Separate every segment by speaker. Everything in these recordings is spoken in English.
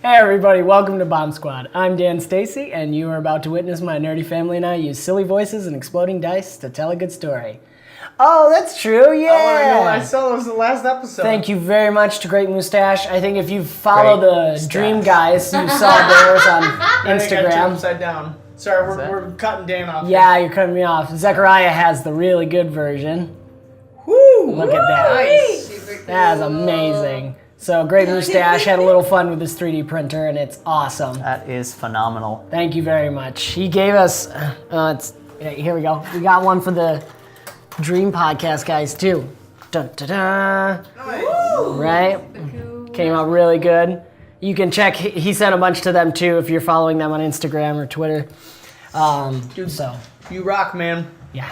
Speaker 1: Hey everybody, welcome to BombSquad. I'm Dan Stacy, and you are about to witness my nerdy family and I use silly voices and exploding dice to tell a good story. Oh, that's true, yeah!
Speaker 2: Oh, I know, I saw it was the last episode.
Speaker 1: Thank you very much to Great Mustache. I think if you follow the Dream Guys, you saw theirs on
Speaker 2: I think I turned
Speaker 1: Instagram.
Speaker 2: upside down. Sorry, we're cutting Dan off.
Speaker 1: Yeah, you're cutting me off. Zechariah has the really good version.
Speaker 2: Woo!
Speaker 1: Look at that.
Speaker 3: Nice.
Speaker 1: That is amazing. So Great Mustache had a little fun with his 3D printer, and it's awesome.
Speaker 4: That is phenomenal.
Speaker 1: Thank you very much. He gave us, here we go. We got one for the Dream Podcast guys too. Dun, da, da.
Speaker 2: Nice.
Speaker 1: Right? Came out really good. You can check, he sent a bunch to them too if you're following them on Instagram or Twitter.
Speaker 2: Dude,
Speaker 1: So,
Speaker 2: you rock, man.
Speaker 1: yeah.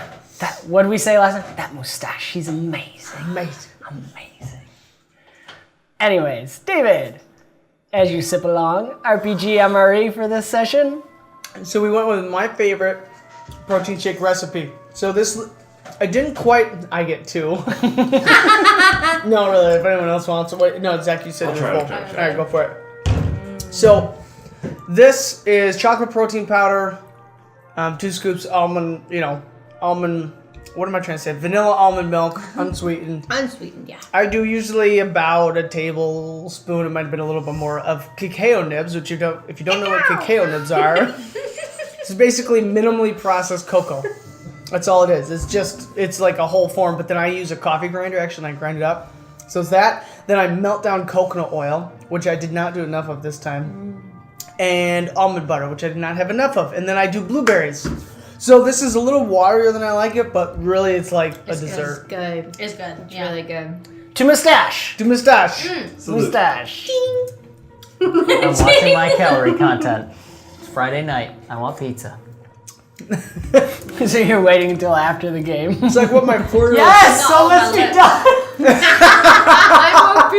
Speaker 1: What did we say last time? That mustache, he's amazing.
Speaker 2: Amazing.
Speaker 1: Amazing. Anyways, David, as you sip along, RPG MRE for this session.
Speaker 2: So we went with my favorite protein shake recipe. So this, I didn't quite, I get two. No, really, if anyone else wants to. Wait, no, Zach, you said
Speaker 5: I'll
Speaker 2: you're
Speaker 5: try.
Speaker 2: full. All right, go for it. So this is chocolate protein powder, 2 scoops almond, what am I trying to say? Vanilla almond milk, unsweetened.
Speaker 3: Unsweetened, yeah.
Speaker 2: I do usually about a tablespoon, it might have been a little bit more, of cacao nibs, which if you don't know what cacao nibs are, it's basically minimally processed cocoa. That's all it is. It's like a whole form, but then I use a coffee grinder, actually, and I grind it up. So it's that. Then I melt down coconut oil, which I did not do enough of this time, and almond butter, which I did not have enough of. And then I do blueberries. So this is a little waterier than I like it, but really it's like a dessert.
Speaker 3: It's good.
Speaker 6: It's good.
Speaker 3: It's really good.
Speaker 1: To mustache.
Speaker 2: To mustache.
Speaker 1: Mustache.
Speaker 4: I'm watching my calorie content. It's Friday night. I want pizza.
Speaker 1: So you're waiting until after the game.
Speaker 2: It's like what my 4-year-old
Speaker 1: Yes, so
Speaker 6: No,
Speaker 1: let's be
Speaker 6: no,
Speaker 1: done.
Speaker 3: I want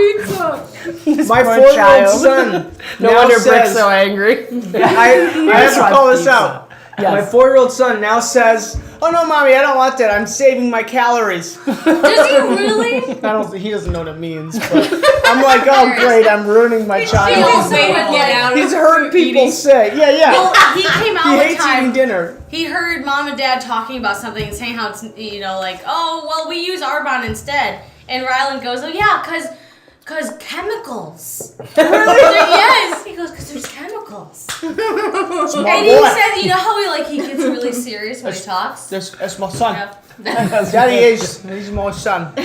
Speaker 3: pizza.
Speaker 2: My
Speaker 1: poor
Speaker 2: 4-year-old
Speaker 1: child.
Speaker 2: son
Speaker 1: No
Speaker 2: now
Speaker 1: wonder
Speaker 2: says,
Speaker 1: Brick's so angry.
Speaker 2: I have to call this out.
Speaker 1: Yes.
Speaker 2: My 4-year-old son now says, "Oh no, mommy, I don't want that. I'm saving my calories."
Speaker 6: Does he really?
Speaker 2: He doesn't know what it means. But I'm like, oh great, I'm ruining my child. He's heard people say, yeah.
Speaker 6: Well, he came out
Speaker 2: He
Speaker 6: one
Speaker 2: hates eating
Speaker 6: time.
Speaker 2: dinner.
Speaker 6: He heard mom and dad talking about something and saying how it's, like, oh, well, we use Arbonne instead. And Rylan goes, oh, yeah, because chemicals. Yes. He goes, because there's chemicals.
Speaker 2: Smart
Speaker 6: And he
Speaker 2: boy.
Speaker 6: says, you know how he gets really serious when he talks?
Speaker 2: That's my son.
Speaker 6: Yeah.
Speaker 2: Daddy is. He's my son.
Speaker 3: He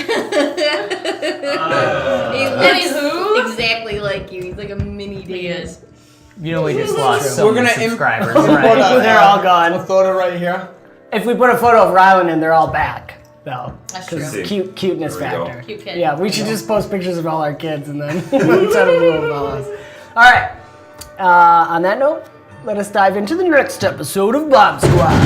Speaker 6: Anywho.
Speaker 3: looks exactly like you. He's like a mini
Speaker 6: He
Speaker 3: David.
Speaker 6: is.
Speaker 4: You know we just lost so
Speaker 2: We're
Speaker 4: many
Speaker 2: gonna
Speaker 4: subscribers,
Speaker 2: Put
Speaker 4: right?
Speaker 1: They're all gone.
Speaker 2: A photo right here.
Speaker 1: If we put a photo of Rylan in, they're all back, though.
Speaker 6: That's
Speaker 1: 'Cause
Speaker 6: true.
Speaker 1: cuteness
Speaker 5: There we go.
Speaker 1: factor.
Speaker 6: Cute kid.
Speaker 1: Yeah, we should just post pictures of all our kids and then instead of little fellas. All right. On that note, let us dive into the next episode of Bomb Squad.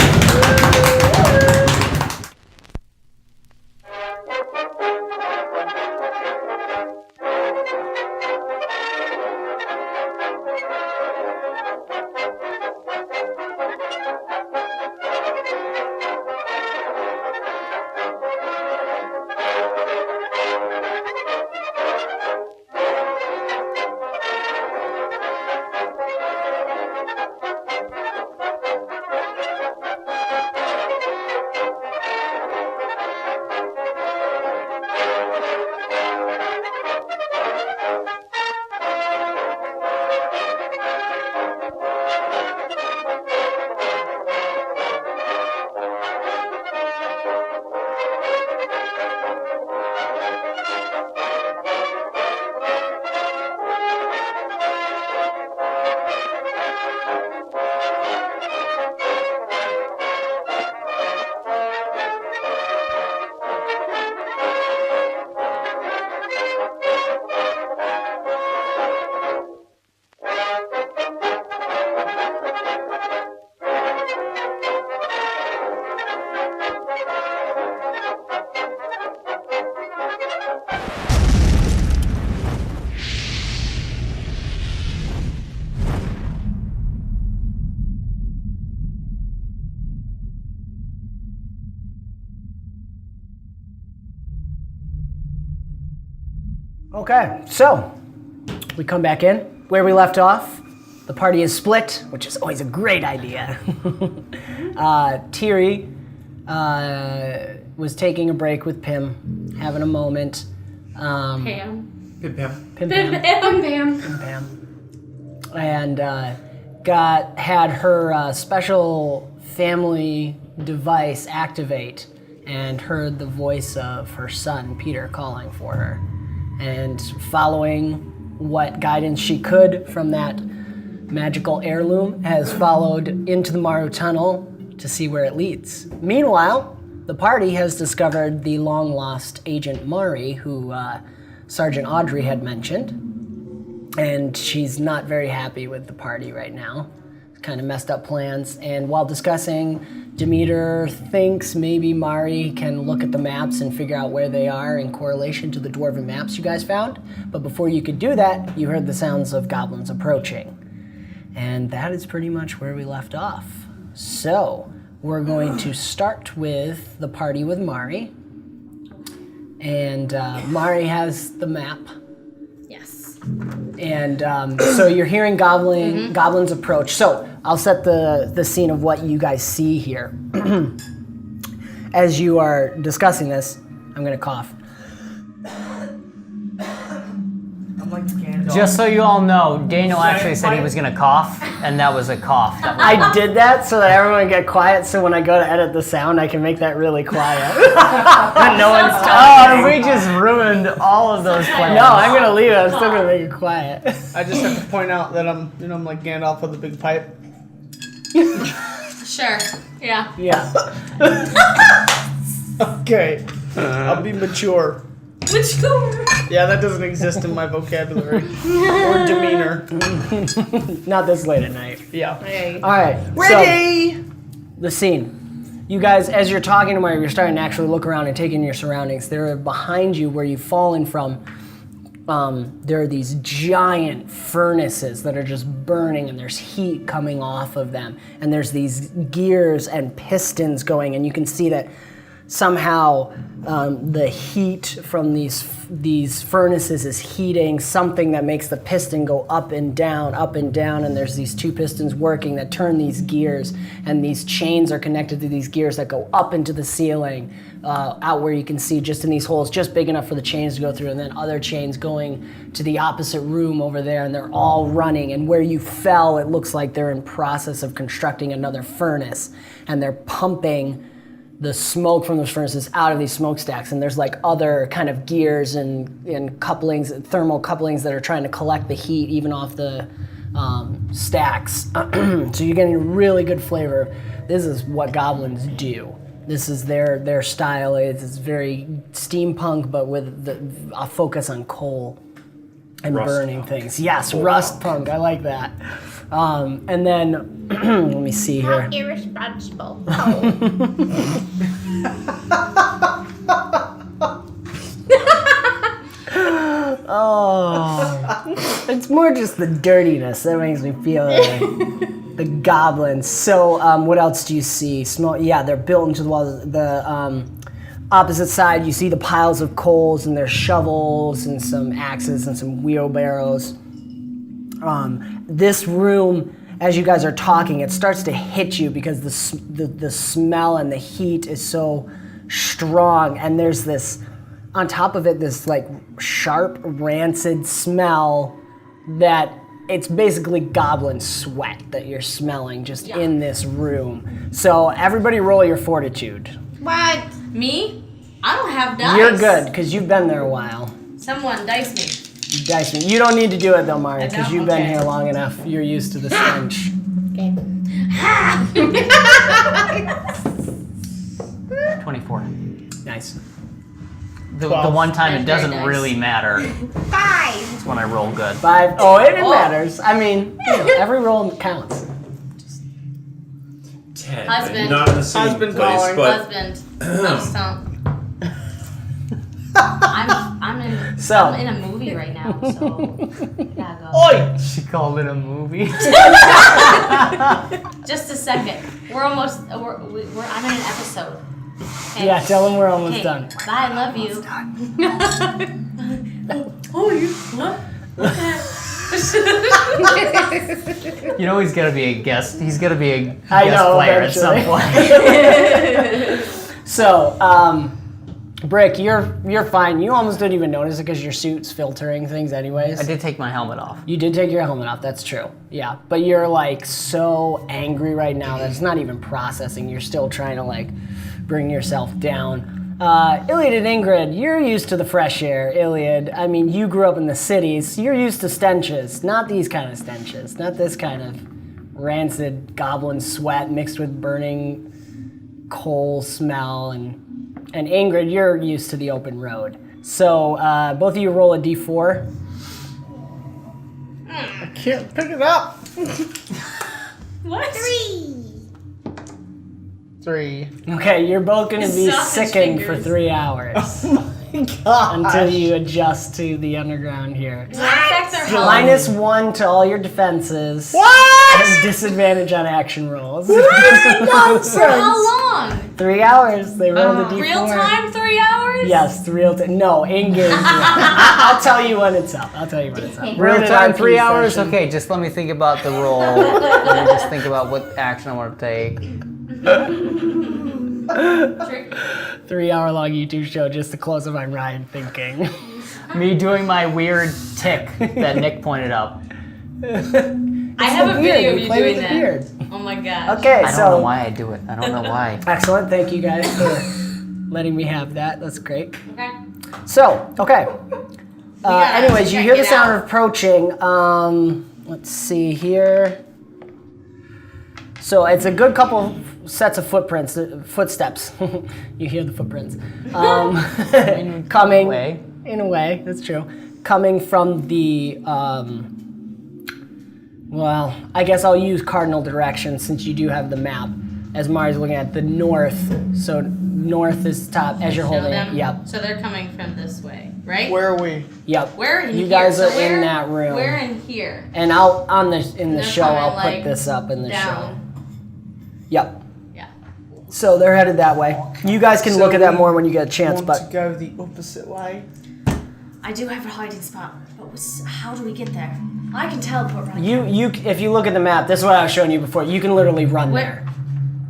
Speaker 1: Okay, so we come back in. where we left off, the party is split, which is always a great idea. Tiri was taking a break with Pim, having a moment.
Speaker 3: Pam.
Speaker 2: Pim Pam.
Speaker 1: Pim
Speaker 3: Pam.
Speaker 1: and had her special family device activate and heard the voice of her son Peter calling for her, and following what guidance she could from that magical heirloom has followed into the Maru tunnel to see where it leads. Meanwhile, the party has discovered the long lost Agent Mari, who Sergeant Audrey had mentioned, and she's not very happy with the party right now. Kind of messed up plans, and while discussing, Demeter thinks maybe Mari can look at the maps and figure out where they are in correlation to the dwarven maps you guys found. But before you could do that, you heard the sounds of goblins approaching. And that is pretty much where we left off. So, we're going to start with the party with Mari. And Mari has the map.
Speaker 6: Yes.
Speaker 1: And so you're hearing goblins approach. So I'll set the scene of what you guys see here. As you are discussing this, I'm going to cough.
Speaker 2: I'm like Gandalf.
Speaker 4: Just so you all know, Daniel actually said he was gonna cough, and that was a cough. That was
Speaker 1: I did that so that everyone get quiet, so when I go to edit the sound, I can make that really quiet. And no one's talking.
Speaker 4: we just ruined all of those plans.
Speaker 1: No, I'm going to leave it. I'm still going to make it quiet.
Speaker 2: I just have to point out that I'm like Gandalf with a big pipe.
Speaker 6: Sure. Yeah.
Speaker 1: Yeah.
Speaker 2: Okay. I'll be mature.
Speaker 6: Mature.
Speaker 2: Yeah, that doesn't exist in my vocabulary or demeanor.
Speaker 1: Not this late at night.
Speaker 2: Yeah.
Speaker 6: Okay.
Speaker 1: All right.
Speaker 2: Ready.
Speaker 1: So, the scene. You guys, as you're talking to Mari, you're starting to actually look around and take in your surroundings. There behind you, where you've fallen from, there are these giant furnaces that are just burning, and there's heat coming off of them. And there's these gears and pistons going, and you can see that somehow the heat from these furnaces is heating something that makes the piston go up and down, and there's these two pistons working that turn these gears, and these chains are connected to these gears that go up into the ceiling, out where you can see just in these holes, just big enough for the chains to go through, and then other chains going to the opposite room over there, and they're all running, and where you fell, it looks like they're in process of constructing another furnace, and they're pumping the smoke from those furnaces out of these smokestacks, and there's like other kind of gears and couplings, thermal couplings that are trying to collect the heat even off the stacks. So you're getting a really good flavor. This is what goblins do. This is their style. It's very steampunk, but with a focus on coal and
Speaker 5: Rust
Speaker 1: burning
Speaker 5: punk.
Speaker 1: things. Yes, rust punk. I like that. And then let me see here.
Speaker 3: Irresponsible.
Speaker 1: Oh, it's more just the dirtiness that makes me feel like the goblins. So, what else do you see? Yeah, they're built into the walls. The opposite side, you see the piles of coals, and there's shovels and some axes and some wheelbarrows. This room, as you guys are talking, it starts to hit you because the smell and the heat is so strong, and there's this, on top of it, this like sharp, rancid smell that it's basically goblin sweat that you're smelling just in this room. So everybody roll your fortitude.
Speaker 6: What? Me? I don't have dice.
Speaker 1: You're good, because you've been there a while.
Speaker 6: Someone dice me.
Speaker 1: Dice me. You don't need to do it though, Mari, because
Speaker 6: don't?
Speaker 1: you've been
Speaker 6: Okay.
Speaker 1: here long enough. You're used to the stench.
Speaker 3: Okay.
Speaker 4: 24.
Speaker 1: Nice.
Speaker 4: The
Speaker 2: 12.
Speaker 4: one time it
Speaker 6: That's very
Speaker 4: doesn't
Speaker 6: nice.
Speaker 4: really matter
Speaker 3: 5.
Speaker 4: is when I roll good.
Speaker 1: 5. Oh, it
Speaker 6: Oh.
Speaker 1: matters. I mean, every roll counts.
Speaker 5: 10.
Speaker 6: Husband.
Speaker 5: Not in the same
Speaker 2: Husband
Speaker 5: place,
Speaker 2: calling.
Speaker 5: but
Speaker 6: Husband. Please don't. I'm in a movie right now, so gotta go.
Speaker 2: Oi!
Speaker 4: She called it a movie.
Speaker 6: Just a second. We're almost. I'm in an episode. Okay.
Speaker 1: Yeah, tell them we're almost
Speaker 6: Okay.
Speaker 1: done.
Speaker 6: Bye. I love you. Oh, you what? Okay. hours.
Speaker 4: You know he's gonna be a guest. He's gonna be a guest
Speaker 1: I know,
Speaker 4: player at some
Speaker 1: eventually.
Speaker 4: point.
Speaker 1: So, Brick, you're fine. You almost didn't even notice it because your suit's filtering things anyways.
Speaker 4: I did take my helmet off.
Speaker 1: You did take your helmet off, that's true. Yeah, but you're like so angry right now that it's not even processing. You're still trying to like bring yourself down. Iliad and Ingrid, you're used to the fresh air. Iliad, I mean, you grew up in the cities. You're used to stenches, not these kind of stenches, not this kind of rancid goblin sweat mixed with burning coal smell. And Ingrid, you're used to the open road. So both of you roll a d4.
Speaker 2: I can't pick it up.
Speaker 6: What?
Speaker 2: 3.
Speaker 1: Okay, you're both going to be
Speaker 6: Sausage
Speaker 1: sickened for
Speaker 6: fingers.
Speaker 1: 3 hours
Speaker 2: God.
Speaker 1: until you adjust to the underground here.
Speaker 6: Does that affect their health?
Speaker 1: -1 to all your defenses.
Speaker 2: What?
Speaker 1: And disadvantage on action rolls.
Speaker 6: For how long?
Speaker 1: 3 hours. They rolled a d4.
Speaker 6: Real time 3 hours?
Speaker 1: Yes, real time. No, in game. I'll tell you when it's up.
Speaker 4: Real
Speaker 1: Rated
Speaker 4: time,
Speaker 1: RP
Speaker 4: 3 hours?
Speaker 1: session.
Speaker 4: Okay, just let me think about the roll. Let me just think about what action I want to take.
Speaker 1: 3-hour-long YouTube show just to close up on Ryan thinking.
Speaker 4: Me doing my weird tick that Nick pointed out.
Speaker 6: I have a video of
Speaker 1: You
Speaker 6: you
Speaker 1: play
Speaker 6: doing
Speaker 1: with the
Speaker 6: that.
Speaker 1: beard.
Speaker 6: Oh my god.
Speaker 1: Okay,
Speaker 4: I don't
Speaker 1: so
Speaker 4: know why I do it. I don't know why.
Speaker 1: excellent. Thank you guys for letting me have that. That's great.
Speaker 6: Okay.
Speaker 1: So, okay.
Speaker 6: gotta
Speaker 1: Anyways, you
Speaker 6: check
Speaker 1: hear the
Speaker 6: it
Speaker 1: sound
Speaker 6: out.
Speaker 1: of approaching. Let's see here. So it's a good couple sets of footsteps. You hear the footprints. Coming.
Speaker 4: Way.
Speaker 1: In a way, that's true. Coming from the, well, I guess I'll use cardinal direction since you do have the map. As Mari's looking at the north, so north is top as you're
Speaker 6: Show
Speaker 1: holding
Speaker 6: them.
Speaker 1: it. Yep,
Speaker 6: So they're coming from this way, right?
Speaker 2: Where are we?
Speaker 1: yep.
Speaker 6: Where in
Speaker 1: You
Speaker 6: here?
Speaker 1: guys
Speaker 6: So
Speaker 1: are
Speaker 6: where-
Speaker 1: in that room.
Speaker 6: Where in here?
Speaker 1: And I'll in the
Speaker 6: They're
Speaker 1: show
Speaker 6: coming,
Speaker 1: I'll put
Speaker 6: like,
Speaker 1: this up in the show.
Speaker 6: Down.
Speaker 1: Yep.
Speaker 6: Yeah.
Speaker 1: So they're headed that way. You guys can
Speaker 2: So
Speaker 1: look at that
Speaker 2: we
Speaker 1: more when you get a chance,
Speaker 2: Want to
Speaker 1: but
Speaker 2: go the opposite way?
Speaker 6: I do have a hiding spot, but how do we get there? I can teleport right
Speaker 1: you if you look at the map, this is what I was showing you before. You can literally run
Speaker 6: Where-
Speaker 1: there.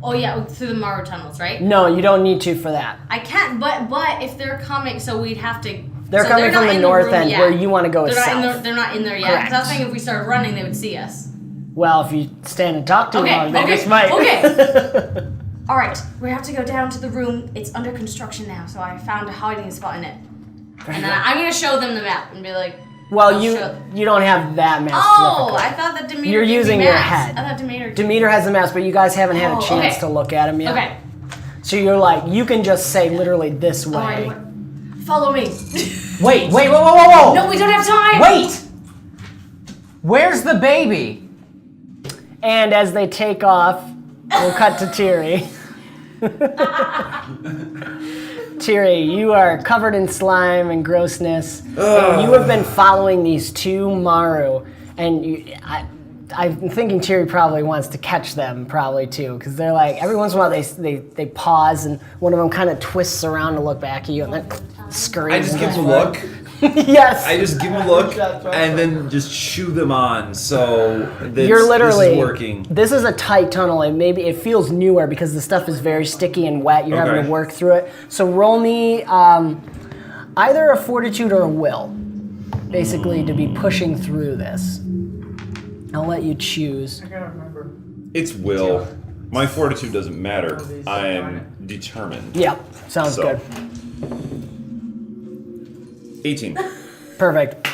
Speaker 6: Oh yeah, through the Morrow tunnels, right?
Speaker 1: No, you don't need to for that.
Speaker 6: I can't, but if they're coming, so we'd have to.
Speaker 1: They're
Speaker 6: so
Speaker 1: coming
Speaker 6: they're
Speaker 1: from
Speaker 6: not
Speaker 1: the
Speaker 6: in
Speaker 1: north
Speaker 6: room
Speaker 1: end
Speaker 6: yet.
Speaker 1: where you want to go is
Speaker 6: They're not,
Speaker 1: south.
Speaker 6: they're not in there yet. 'Cause I was
Speaker 1: Correct.
Speaker 6: thinking if we started running, they would see us.
Speaker 1: Well, if you stand and talk too
Speaker 6: Okay,
Speaker 1: long, they
Speaker 6: okay,
Speaker 1: just might.
Speaker 6: okay. All right, we have to go down to the room. It's under construction now, so I found a hiding spot in it. And then I'm gonna show them the map and be like,
Speaker 1: Well,
Speaker 6: I'll
Speaker 1: you
Speaker 6: show-
Speaker 1: you don't have that map.
Speaker 6: oh,
Speaker 1: specifically.
Speaker 6: I thought that Demeter.
Speaker 1: You're
Speaker 6: gave me
Speaker 1: using your
Speaker 6: maps.
Speaker 1: head.
Speaker 6: I thought Demeter.
Speaker 1: Demeter has the maps, but you guys haven't had a
Speaker 6: Oh,
Speaker 1: chance
Speaker 6: okay.
Speaker 1: to look at them yet.
Speaker 6: Okay.
Speaker 1: So you're like, you can just say literally this way.
Speaker 6: All right, follow me.
Speaker 4: Wait, whoa!
Speaker 6: No, we don't have time.
Speaker 4: Wait! Where's the baby?
Speaker 1: And as they take off, we'll cut to Tiri. Tiri, you are covered in slime and grossness. And you have been following these two Maru. And I'm thinking Tiri probably wants to catch them, probably too, because they're like, every once in a while they pause and one of them kind of twists around to look back at you and then scurries.
Speaker 5: I just give
Speaker 1: and
Speaker 5: them a look.
Speaker 1: Yes.
Speaker 5: I just give them a look and then just shoo them on. So this,
Speaker 1: You're literally
Speaker 5: this is working.
Speaker 1: This is a tight tunnel, and maybe it feels newer because the stuff is very sticky and wet. You're having
Speaker 5: Okay.
Speaker 1: to work through it. So roll me either a fortitude or a will, basically to be pushing through this. I'll let you choose.
Speaker 2: I gotta remember.
Speaker 5: It's will. My fortitude doesn't matter. I am determined.
Speaker 1: Yep, sounds
Speaker 5: So.
Speaker 1: good.
Speaker 5: 18.
Speaker 1: Perfect.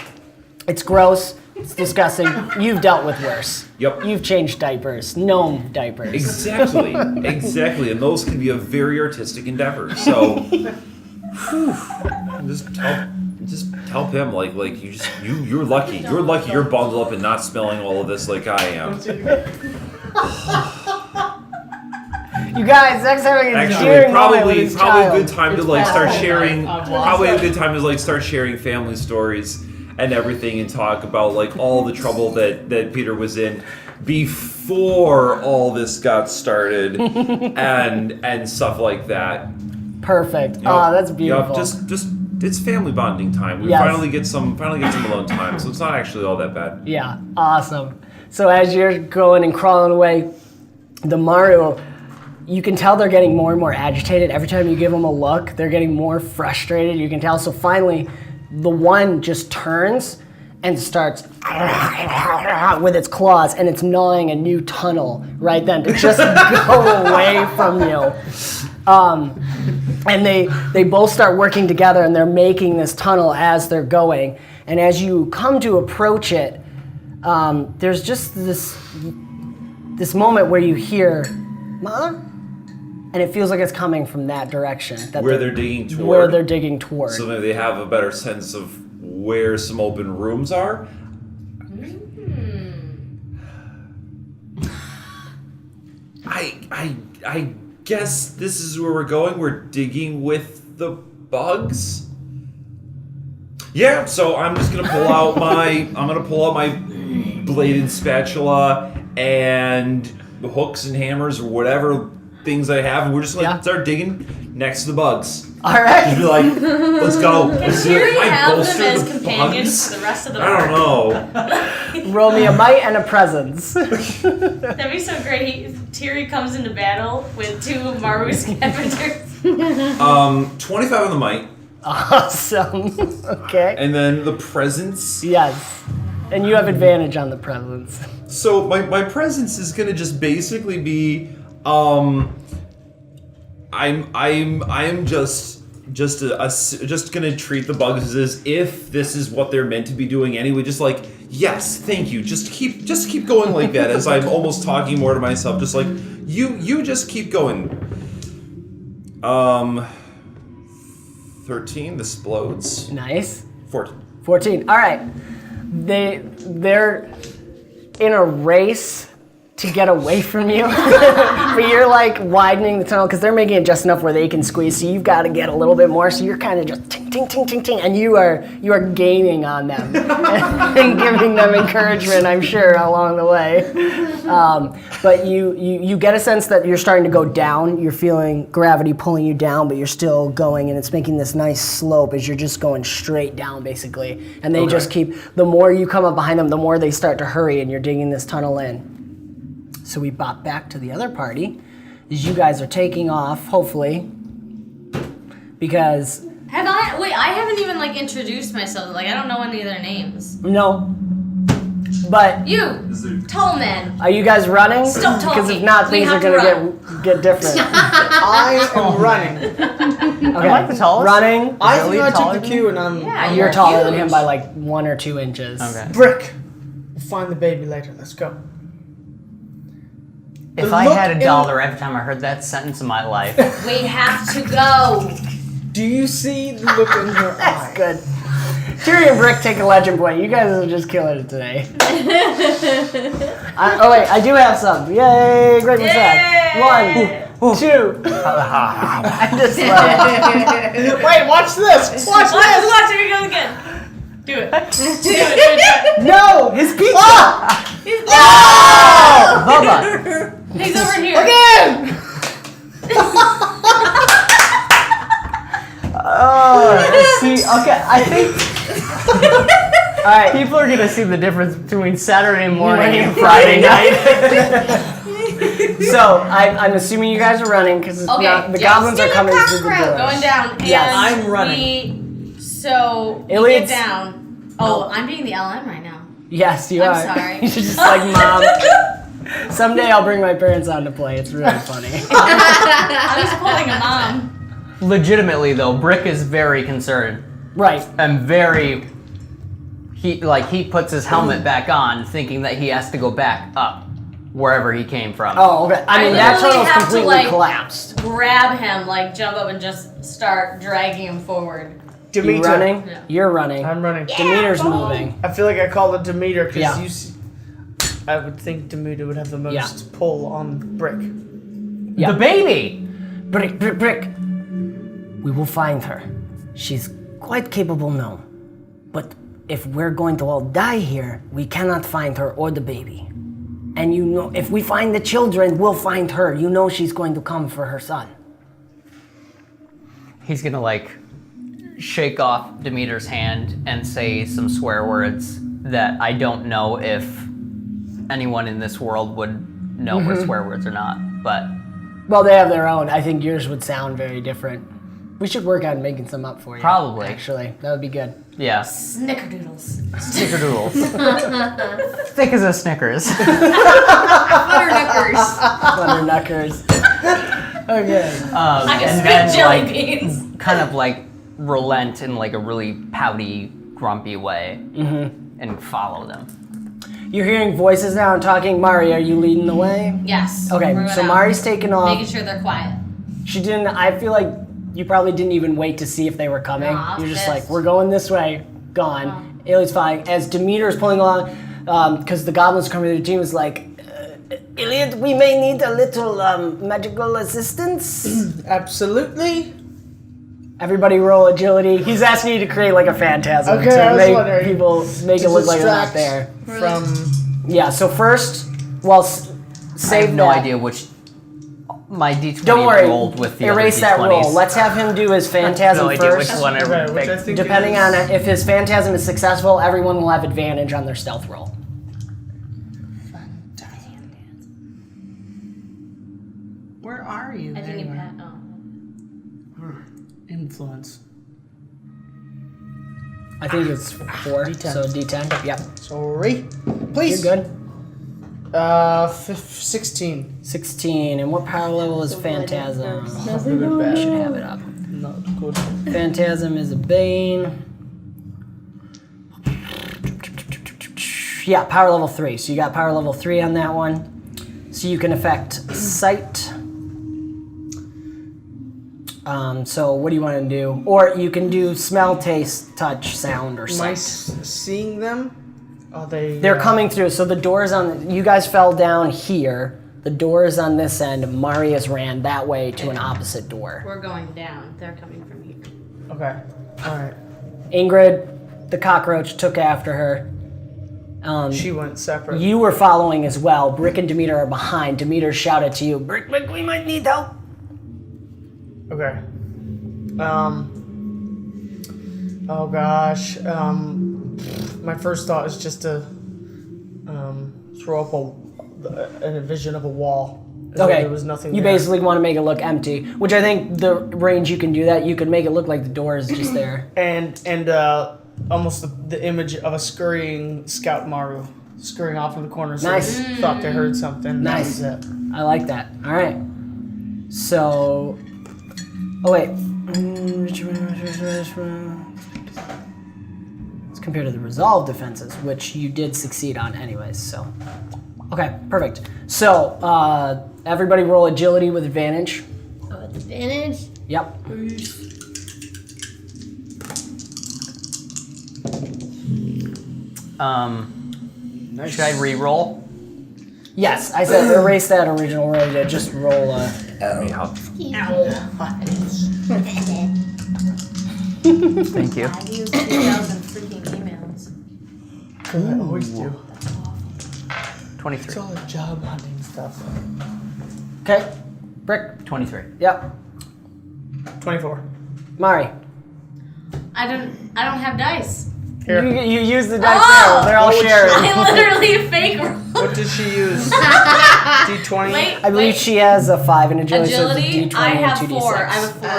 Speaker 1: It's gross. It's disgusting. You've dealt with worse.
Speaker 5: Yep.
Speaker 1: You've changed diapers, gnome diapers.
Speaker 5: Exactly. Exactly. And those can be a very artistic endeavor. So whew, just tell him like you're lucky. You're lucky you're bundled up and not smelling all of this like I am.
Speaker 1: You guys, next time I get
Speaker 5: Actually,
Speaker 1: cheering moment with
Speaker 5: probably
Speaker 1: his
Speaker 5: a
Speaker 1: child.
Speaker 5: good time to like start sharing.
Speaker 2: I've lost
Speaker 5: Probably a
Speaker 2: that.
Speaker 5: good time to like start sharing family stories and everything, and talk about like all the trouble that Peter was in before all this got started, and stuff like that.
Speaker 1: Perfect.
Speaker 5: Yep.
Speaker 1: Oh, that's beautiful.
Speaker 5: Yep. Just it's family bonding time. We
Speaker 1: Yes.
Speaker 5: finally get some alone time, so it's not actually all that bad.
Speaker 1: Yeah, awesome. So as you're going and crawling away, the Mario, you can tell they're getting more and more agitated. Every time you give them a look, they're getting more frustrated. You can tell. So finally, the one just turns and starts with its claws, and it's gnawing a new tunnel right then to just go away from you. And they both start working together, and they're making this tunnel as they're going. And as you come to approach it, there's just this moment where you hear, "Ma?" And it feels like it's coming from that direction.
Speaker 5: Where they're digging toward.
Speaker 1: Where they're digging toward.
Speaker 5: So maybe they have a better sense of where some open rooms are. I guess this is where we're going. We're digging with the bugs. Yeah, so I'm just gonna pull out my bladed spatula and hooks and hammers or whatever things I have, and we're just gonna start digging next to the bugs.
Speaker 1: All right.
Speaker 5: Just be like, let's go.
Speaker 6: Can
Speaker 5: Let's
Speaker 6: Tiri
Speaker 5: I
Speaker 6: have them
Speaker 5: bolster
Speaker 6: as
Speaker 5: the
Speaker 6: companions
Speaker 5: bugs?
Speaker 6: for the rest of the
Speaker 5: I don't know.
Speaker 1: Roll me a might and a presence.
Speaker 6: That'd be so great. Tiri comes into battle with 2 Maru scavengers.
Speaker 5: 25 on the might,
Speaker 1: Awesome. Okay.
Speaker 5: and then the presence.
Speaker 1: Yes. And you have advantage on the presence.
Speaker 5: So my presence is gonna just basically be, I'm just gonna treat the bugs as if this is what they're meant to be doing anyway. Just like, yes, thank you. Just keep going like that. As I'm almost talking more to myself, just like you just keep going. 13. This explodes.
Speaker 1: Nice.
Speaker 5: 14.
Speaker 1: 14. All right. They're in a race to get away from you. But you're like widening the tunnel because they're making it just enough where they can squeeze. So you've got to get a little bit more. So you're kind of just ting, ting, ting, ting, ting. And you are gaining on them and giving them encouragement, I'm sure, along the way. But you get a sense that you're starting to go down. You're feeling gravity pulling you down, but you're still going. And it's making this nice slope as you're just going straight down, basically. And they just keep, the more you come up behind them, the more they start to hurry and you're digging this tunnel in. So we bop back to the other party as you guys are taking off, hopefully, because...
Speaker 6: I haven't even introduced myself. I don't know any of their names.
Speaker 1: No. But...
Speaker 6: You! Tall man.
Speaker 1: Are you guys running?
Speaker 6: Stop talking.
Speaker 1: Because if not,
Speaker 6: We
Speaker 1: things are
Speaker 6: have to
Speaker 1: going to get different.
Speaker 2: I am running.
Speaker 1: Okay.
Speaker 4: like the tallest.
Speaker 1: Running.
Speaker 2: I
Speaker 4: Really
Speaker 2: think I
Speaker 4: taller
Speaker 2: took the
Speaker 4: than
Speaker 2: cue and I'm
Speaker 6: Yeah,
Speaker 1: You're taller than
Speaker 6: huge.
Speaker 1: him by 1 or 2 inches.
Speaker 4: Okay.
Speaker 2: Brick. We'll find the baby later. Let's go.
Speaker 4: If
Speaker 2: The
Speaker 4: I
Speaker 2: look
Speaker 4: had
Speaker 2: in-
Speaker 4: $1 every time I heard that sentence in my life,
Speaker 6: We have to go.
Speaker 2: Do you see the look in her eye?
Speaker 1: Good. Tiri and Brick take a legend point. You guys are just killing it today. I do have some. Yay! Great
Speaker 6: Yay!
Speaker 1: 1, 2. I just love it.
Speaker 2: Wait, watch this. Watch
Speaker 6: Watch,
Speaker 2: this.
Speaker 6: watch, here we go again. Do it. Do it.
Speaker 1: No! His pizza!
Speaker 4: Bubba,
Speaker 6: He's over here.
Speaker 2: Again.
Speaker 1: See, okay, I think... All right.
Speaker 4: people are gonna see the difference between Saturday morning and
Speaker 1: Friday
Speaker 4: Friday night.
Speaker 1: So, I'm assuming you guys are running because the goblins are coming through the door.
Speaker 6: Going down.
Speaker 1: Yes.
Speaker 6: And
Speaker 2: I'm running.
Speaker 6: We
Speaker 1: Iliad's-
Speaker 6: get down. Oh, I'm being the LM right now.
Speaker 1: Yes, you
Speaker 6: I'm
Speaker 1: are.
Speaker 6: sorry.
Speaker 1: You're just like, Mom. Someday I'll bring my parents on to play. It's really funny.
Speaker 6: I was pulling a mom.
Speaker 4: Legitimately though, Brick is very concerned
Speaker 1: Right.
Speaker 4: and very. He puts his helmet back on, thinking that he has to go back up wherever he came from.
Speaker 1: Oh, okay. I mean, that
Speaker 6: literally
Speaker 1: tunnel's
Speaker 6: have to,
Speaker 1: completely collapsed.
Speaker 6: Grab him, jump up and just start dragging him forward.
Speaker 1: You
Speaker 2: Demeter.
Speaker 1: running?
Speaker 6: Yeah.
Speaker 1: You're running.
Speaker 2: I'm running.
Speaker 1: Demeter's moving.
Speaker 2: I feel like I called it Demeter because
Speaker 1: Yeah.
Speaker 2: you see, I would think Demeter would have the most
Speaker 1: Yeah.
Speaker 2: pull on Brick.
Speaker 1: Yeah.
Speaker 4: The baby!
Speaker 1: Brick, Brick, Brick. We will find her. She's quite capable now. But if we're going to all die here, we cannot find her or the baby. And you know, if we find the children, we'll find her. You know she's going to come for her son.
Speaker 4: He's gonna shake off Demeter's hand and say some swear words that I don't know if anyone in this world would know were swear words or not, but...
Speaker 1: Well, they have their own. I think yours would sound very different. We should work on making some up for you.
Speaker 4: Probably.
Speaker 1: Actually, that would be good.
Speaker 4: Yeah.
Speaker 6: Snickerdoodles.
Speaker 4: Snickerdoodles. Thick as a Snickers.
Speaker 6: Butternuckers.
Speaker 1: Butternuckers. Okay.
Speaker 6: I can
Speaker 4: and
Speaker 6: spit
Speaker 4: then,
Speaker 6: jelly
Speaker 4: like,
Speaker 6: beans.
Speaker 4: kind of like relent in like a really pouty, grumpy way and follow them.
Speaker 1: You're hearing voices now and talking. Mari, are you leading the way?
Speaker 6: Yes.
Speaker 1: Okay,
Speaker 6: we're
Speaker 1: so
Speaker 6: going out.
Speaker 1: Mari's taking off.
Speaker 6: Making sure they're quiet.
Speaker 1: She didn't. I feel like you probably didn't even wait to see if they were coming.
Speaker 6: No, I was
Speaker 1: You're just
Speaker 6: pissed.
Speaker 1: like, we're going this way. Gone. Iliad's fine. As Demeter's pulling along, because the goblins coming to the team is like, Iliad, we may need a little magical assistance.
Speaker 2: Absolutely.
Speaker 1: Everybody roll agility. He's asking you to create like a phantasm
Speaker 2: Okay, I
Speaker 1: to
Speaker 2: was
Speaker 1: make
Speaker 2: wondering.
Speaker 1: people make it look like they're not
Speaker 2: distract
Speaker 1: there.
Speaker 2: From
Speaker 1: Yeah. So first, well,
Speaker 4: I
Speaker 1: save
Speaker 4: have no
Speaker 1: that.
Speaker 4: idea which... My D20
Speaker 1: Don't worry.
Speaker 4: rolled with the
Speaker 1: Erase
Speaker 4: other
Speaker 1: that
Speaker 4: D20s.
Speaker 1: roll. Let's have him do his phantasm
Speaker 4: no idea
Speaker 1: first.
Speaker 4: which one I
Speaker 2: okay, which I
Speaker 4: picked.
Speaker 2: think
Speaker 1: Depending
Speaker 2: is-
Speaker 1: on it, if his phantasm is successful, everyone will have advantage on their stealth roll.
Speaker 2: Where are you?
Speaker 6: I think you
Speaker 2: anyway?
Speaker 6: pat. Oh.
Speaker 2: Influence.
Speaker 1: I think it's 4,
Speaker 2: D10.
Speaker 1: so D10. Yep.
Speaker 2: Sorry. Please.
Speaker 1: You're good.
Speaker 2: 16.
Speaker 1: 16. And what power level is Phantasm?
Speaker 2: Good,
Speaker 1: I should
Speaker 2: bad.
Speaker 1: have it up.
Speaker 2: Not good.
Speaker 1: Phantasm is a Bane. Yeah, power level 3. So you got power level 3 on that one. So you can affect sight. So what do you want to do? Or you can do smell, taste, touch, sound, or
Speaker 2: Am I
Speaker 1: sight.
Speaker 2: seeing them? Are they?
Speaker 1: They're coming through. So the doors on you guys fell down here. The door is on this end. Marius ran that way to an opposite door.
Speaker 6: We're going down. They're coming from here.
Speaker 2: Okay. All right.
Speaker 1: Ingrid, the cockroach, took after her.
Speaker 2: She went separate.
Speaker 1: You were following as well. Brick and Demeter are behind. Demeter shouted to you, Brick, we might need help.
Speaker 2: Okay. Oh gosh. My first thought is just to throw up a vision of a wall. As though
Speaker 1: Okay.
Speaker 2: There was nothing.
Speaker 1: You
Speaker 2: there.
Speaker 1: basically want to make it look empty, which I think the range you can do that. You could make it look like the door is just there.
Speaker 2: and almost the image of a scurrying scout Maru scurrying off in the corner. So
Speaker 1: Nice.
Speaker 2: they thought they heard something.
Speaker 1: Nice.
Speaker 2: That was it.
Speaker 1: I like that. All right. So, oh wait. It's compared to the resolve defenses, which you did succeed on anyways. So, okay, perfect. So, everybody roll agility with advantage.
Speaker 3: Oh, advantage?
Speaker 1: Yep.
Speaker 4: Should I re-roll?
Speaker 1: Yes, I said erase that original roll. Yeah, just roll.
Speaker 4: Thank you.
Speaker 6: I used 2,000 freaking emails.
Speaker 2: I always do.
Speaker 4: 23.
Speaker 2: It's all the job hunting stuff.
Speaker 1: Okay. Brick.
Speaker 4: 23.
Speaker 1: Yep.
Speaker 2: 24.
Speaker 1: Mari.
Speaker 6: I don't have dice.
Speaker 2: Here.
Speaker 1: You use the dice
Speaker 6: Oh!
Speaker 1: there. They're all sharing.
Speaker 6: I literally fake roll.
Speaker 2: What did she use? D20.
Speaker 6: Wait,
Speaker 1: I believe she has a 5 in agility,
Speaker 6: agility.
Speaker 1: so it's a D20
Speaker 6: I
Speaker 1: and
Speaker 6: have
Speaker 1: 2d6.
Speaker 6: 4. I have a 4 in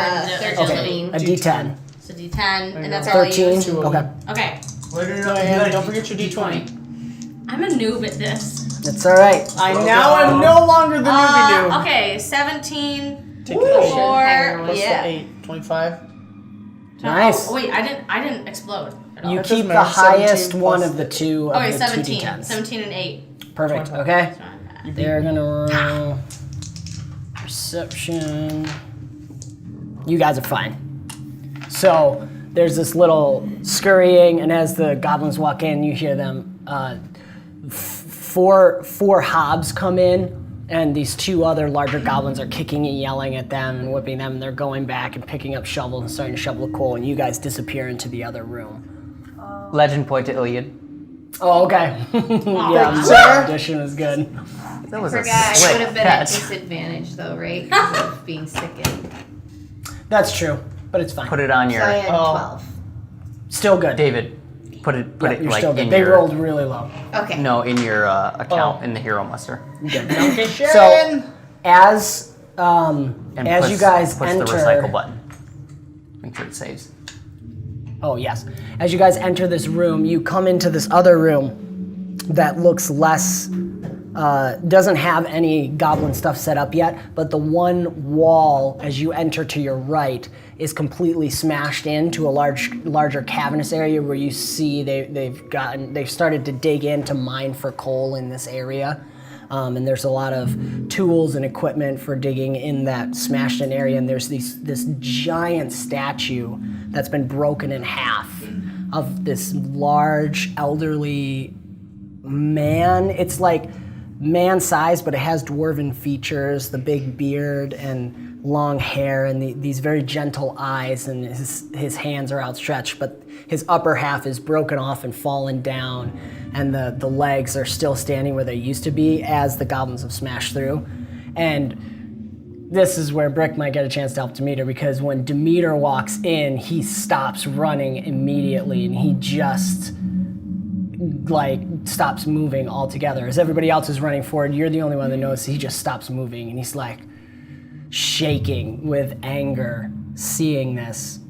Speaker 6: agility.
Speaker 1: A D10.
Speaker 6: So D10, and that's all I
Speaker 1: 13.
Speaker 6: use.
Speaker 1: Okay.
Speaker 6: Okay.
Speaker 2: Don't forget your D20.
Speaker 6: I'm a noob at this.
Speaker 1: That's all right.
Speaker 2: I now am no longer the newbie noob.
Speaker 6: Okay, 17.
Speaker 2: Take that shit.
Speaker 6: 4.
Speaker 2: Plus
Speaker 6: Yeah.
Speaker 2: the 8. 25.
Speaker 1: Nice.
Speaker 6: Oh, wait, I didn't explode at all.
Speaker 1: You
Speaker 2: That
Speaker 1: keep
Speaker 2: doesn't
Speaker 1: the
Speaker 2: matter. 17
Speaker 1: highest one
Speaker 2: plus
Speaker 1: of the two of
Speaker 6: Okay,
Speaker 1: the
Speaker 6: 17.
Speaker 1: 2d10s.
Speaker 6: 17 and 8.
Speaker 1: Perfect.
Speaker 2: 25.
Speaker 1: Okay.
Speaker 6: So I'm bad.
Speaker 1: They're gonna roll perception. You guys are fine. So there's this little scurrying, and as the goblins walk in, you hear them. Four hobs come in, and these 2 other larger goblins are kicking and yelling at them and whipping them. And they're going back and picking up shovels and starting to shovel the coal. And you guys disappear into the other room.
Speaker 4: Legend point to Iliad.
Speaker 1: Oh, okay. Yeah,
Speaker 2: sir.
Speaker 1: addition is good.
Speaker 4: That was
Speaker 3: Forgot
Speaker 4: a
Speaker 3: I would
Speaker 4: slick
Speaker 3: have been at
Speaker 4: catch.
Speaker 3: disadvantage though, right? Because of being sickened.
Speaker 1: That's true. but it's fine.
Speaker 4: Put it on
Speaker 3: So I
Speaker 4: your.
Speaker 3: had 12.
Speaker 1: Still good.
Speaker 4: David, put it
Speaker 1: You're
Speaker 4: like
Speaker 1: still good.
Speaker 4: in
Speaker 1: They
Speaker 4: your.
Speaker 1: rolled really low.
Speaker 3: Okay.
Speaker 4: No, in your account in the hero muster.
Speaker 1: Good. So as
Speaker 4: And
Speaker 1: as you guys
Speaker 4: push
Speaker 1: enter,
Speaker 4: the recycle button. Make sure it saves.
Speaker 1: oh yes, as you guys enter this room, you come into this other room that looks less. Doesn't have any goblin stuff set up yet, but the one wall as you enter to your right is completely smashed into a larger cavernous area where you see they've started to dig in to mine for coal in this area. And there's a lot of tools and equipment for digging in that smashed in area. And there's this giant statue that's been broken in half of this large elderly man. It's like man size, but it has dwarven features, the big beard and long hair and these very gentle eyes, and his hands are outstretched, but his upper half is broken off and fallen down, and the legs are still standing where they used to be as the goblins have smashed through. And this is where Brick might get a chance to help Demeter, because when Demeter walks in, he stops running immediately, and he just stops moving altogether. As everybody else is running forward, you're the only one that notices he just stops moving, and he's like shaking with anger seeing this.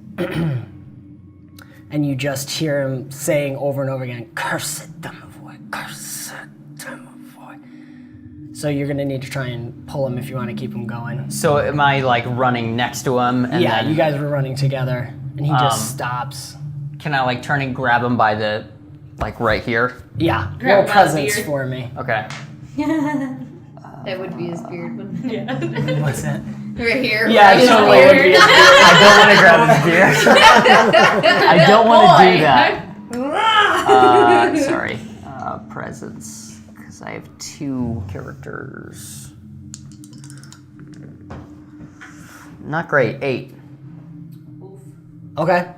Speaker 1: And you just hear him saying over and over again, "Cursed Domovoy, cursed Domovoy." So you're gonna need to try and pull him if you want to keep him going.
Speaker 4: So am I like running next to him? And
Speaker 1: Yeah,
Speaker 4: then,
Speaker 1: you guys were running together, and he just stops.
Speaker 4: Can I like turn and grab him by the, like right here?
Speaker 1: Yeah,
Speaker 6: Grab
Speaker 1: roll
Speaker 6: him by the
Speaker 1: presence
Speaker 6: beard.
Speaker 1: for me.
Speaker 4: Okay.
Speaker 3: That would be his beard, wouldn't it?
Speaker 6: Yeah.
Speaker 1: What's that?
Speaker 3: Right here.
Speaker 1: Yeah,
Speaker 3: His
Speaker 1: totally would be
Speaker 3: beard.
Speaker 1: his beard.
Speaker 4: I don't want to grab his beard. I don't want to do that. Sorry. Presence, because I have 2 characters. Not great. 8.
Speaker 1: Okay.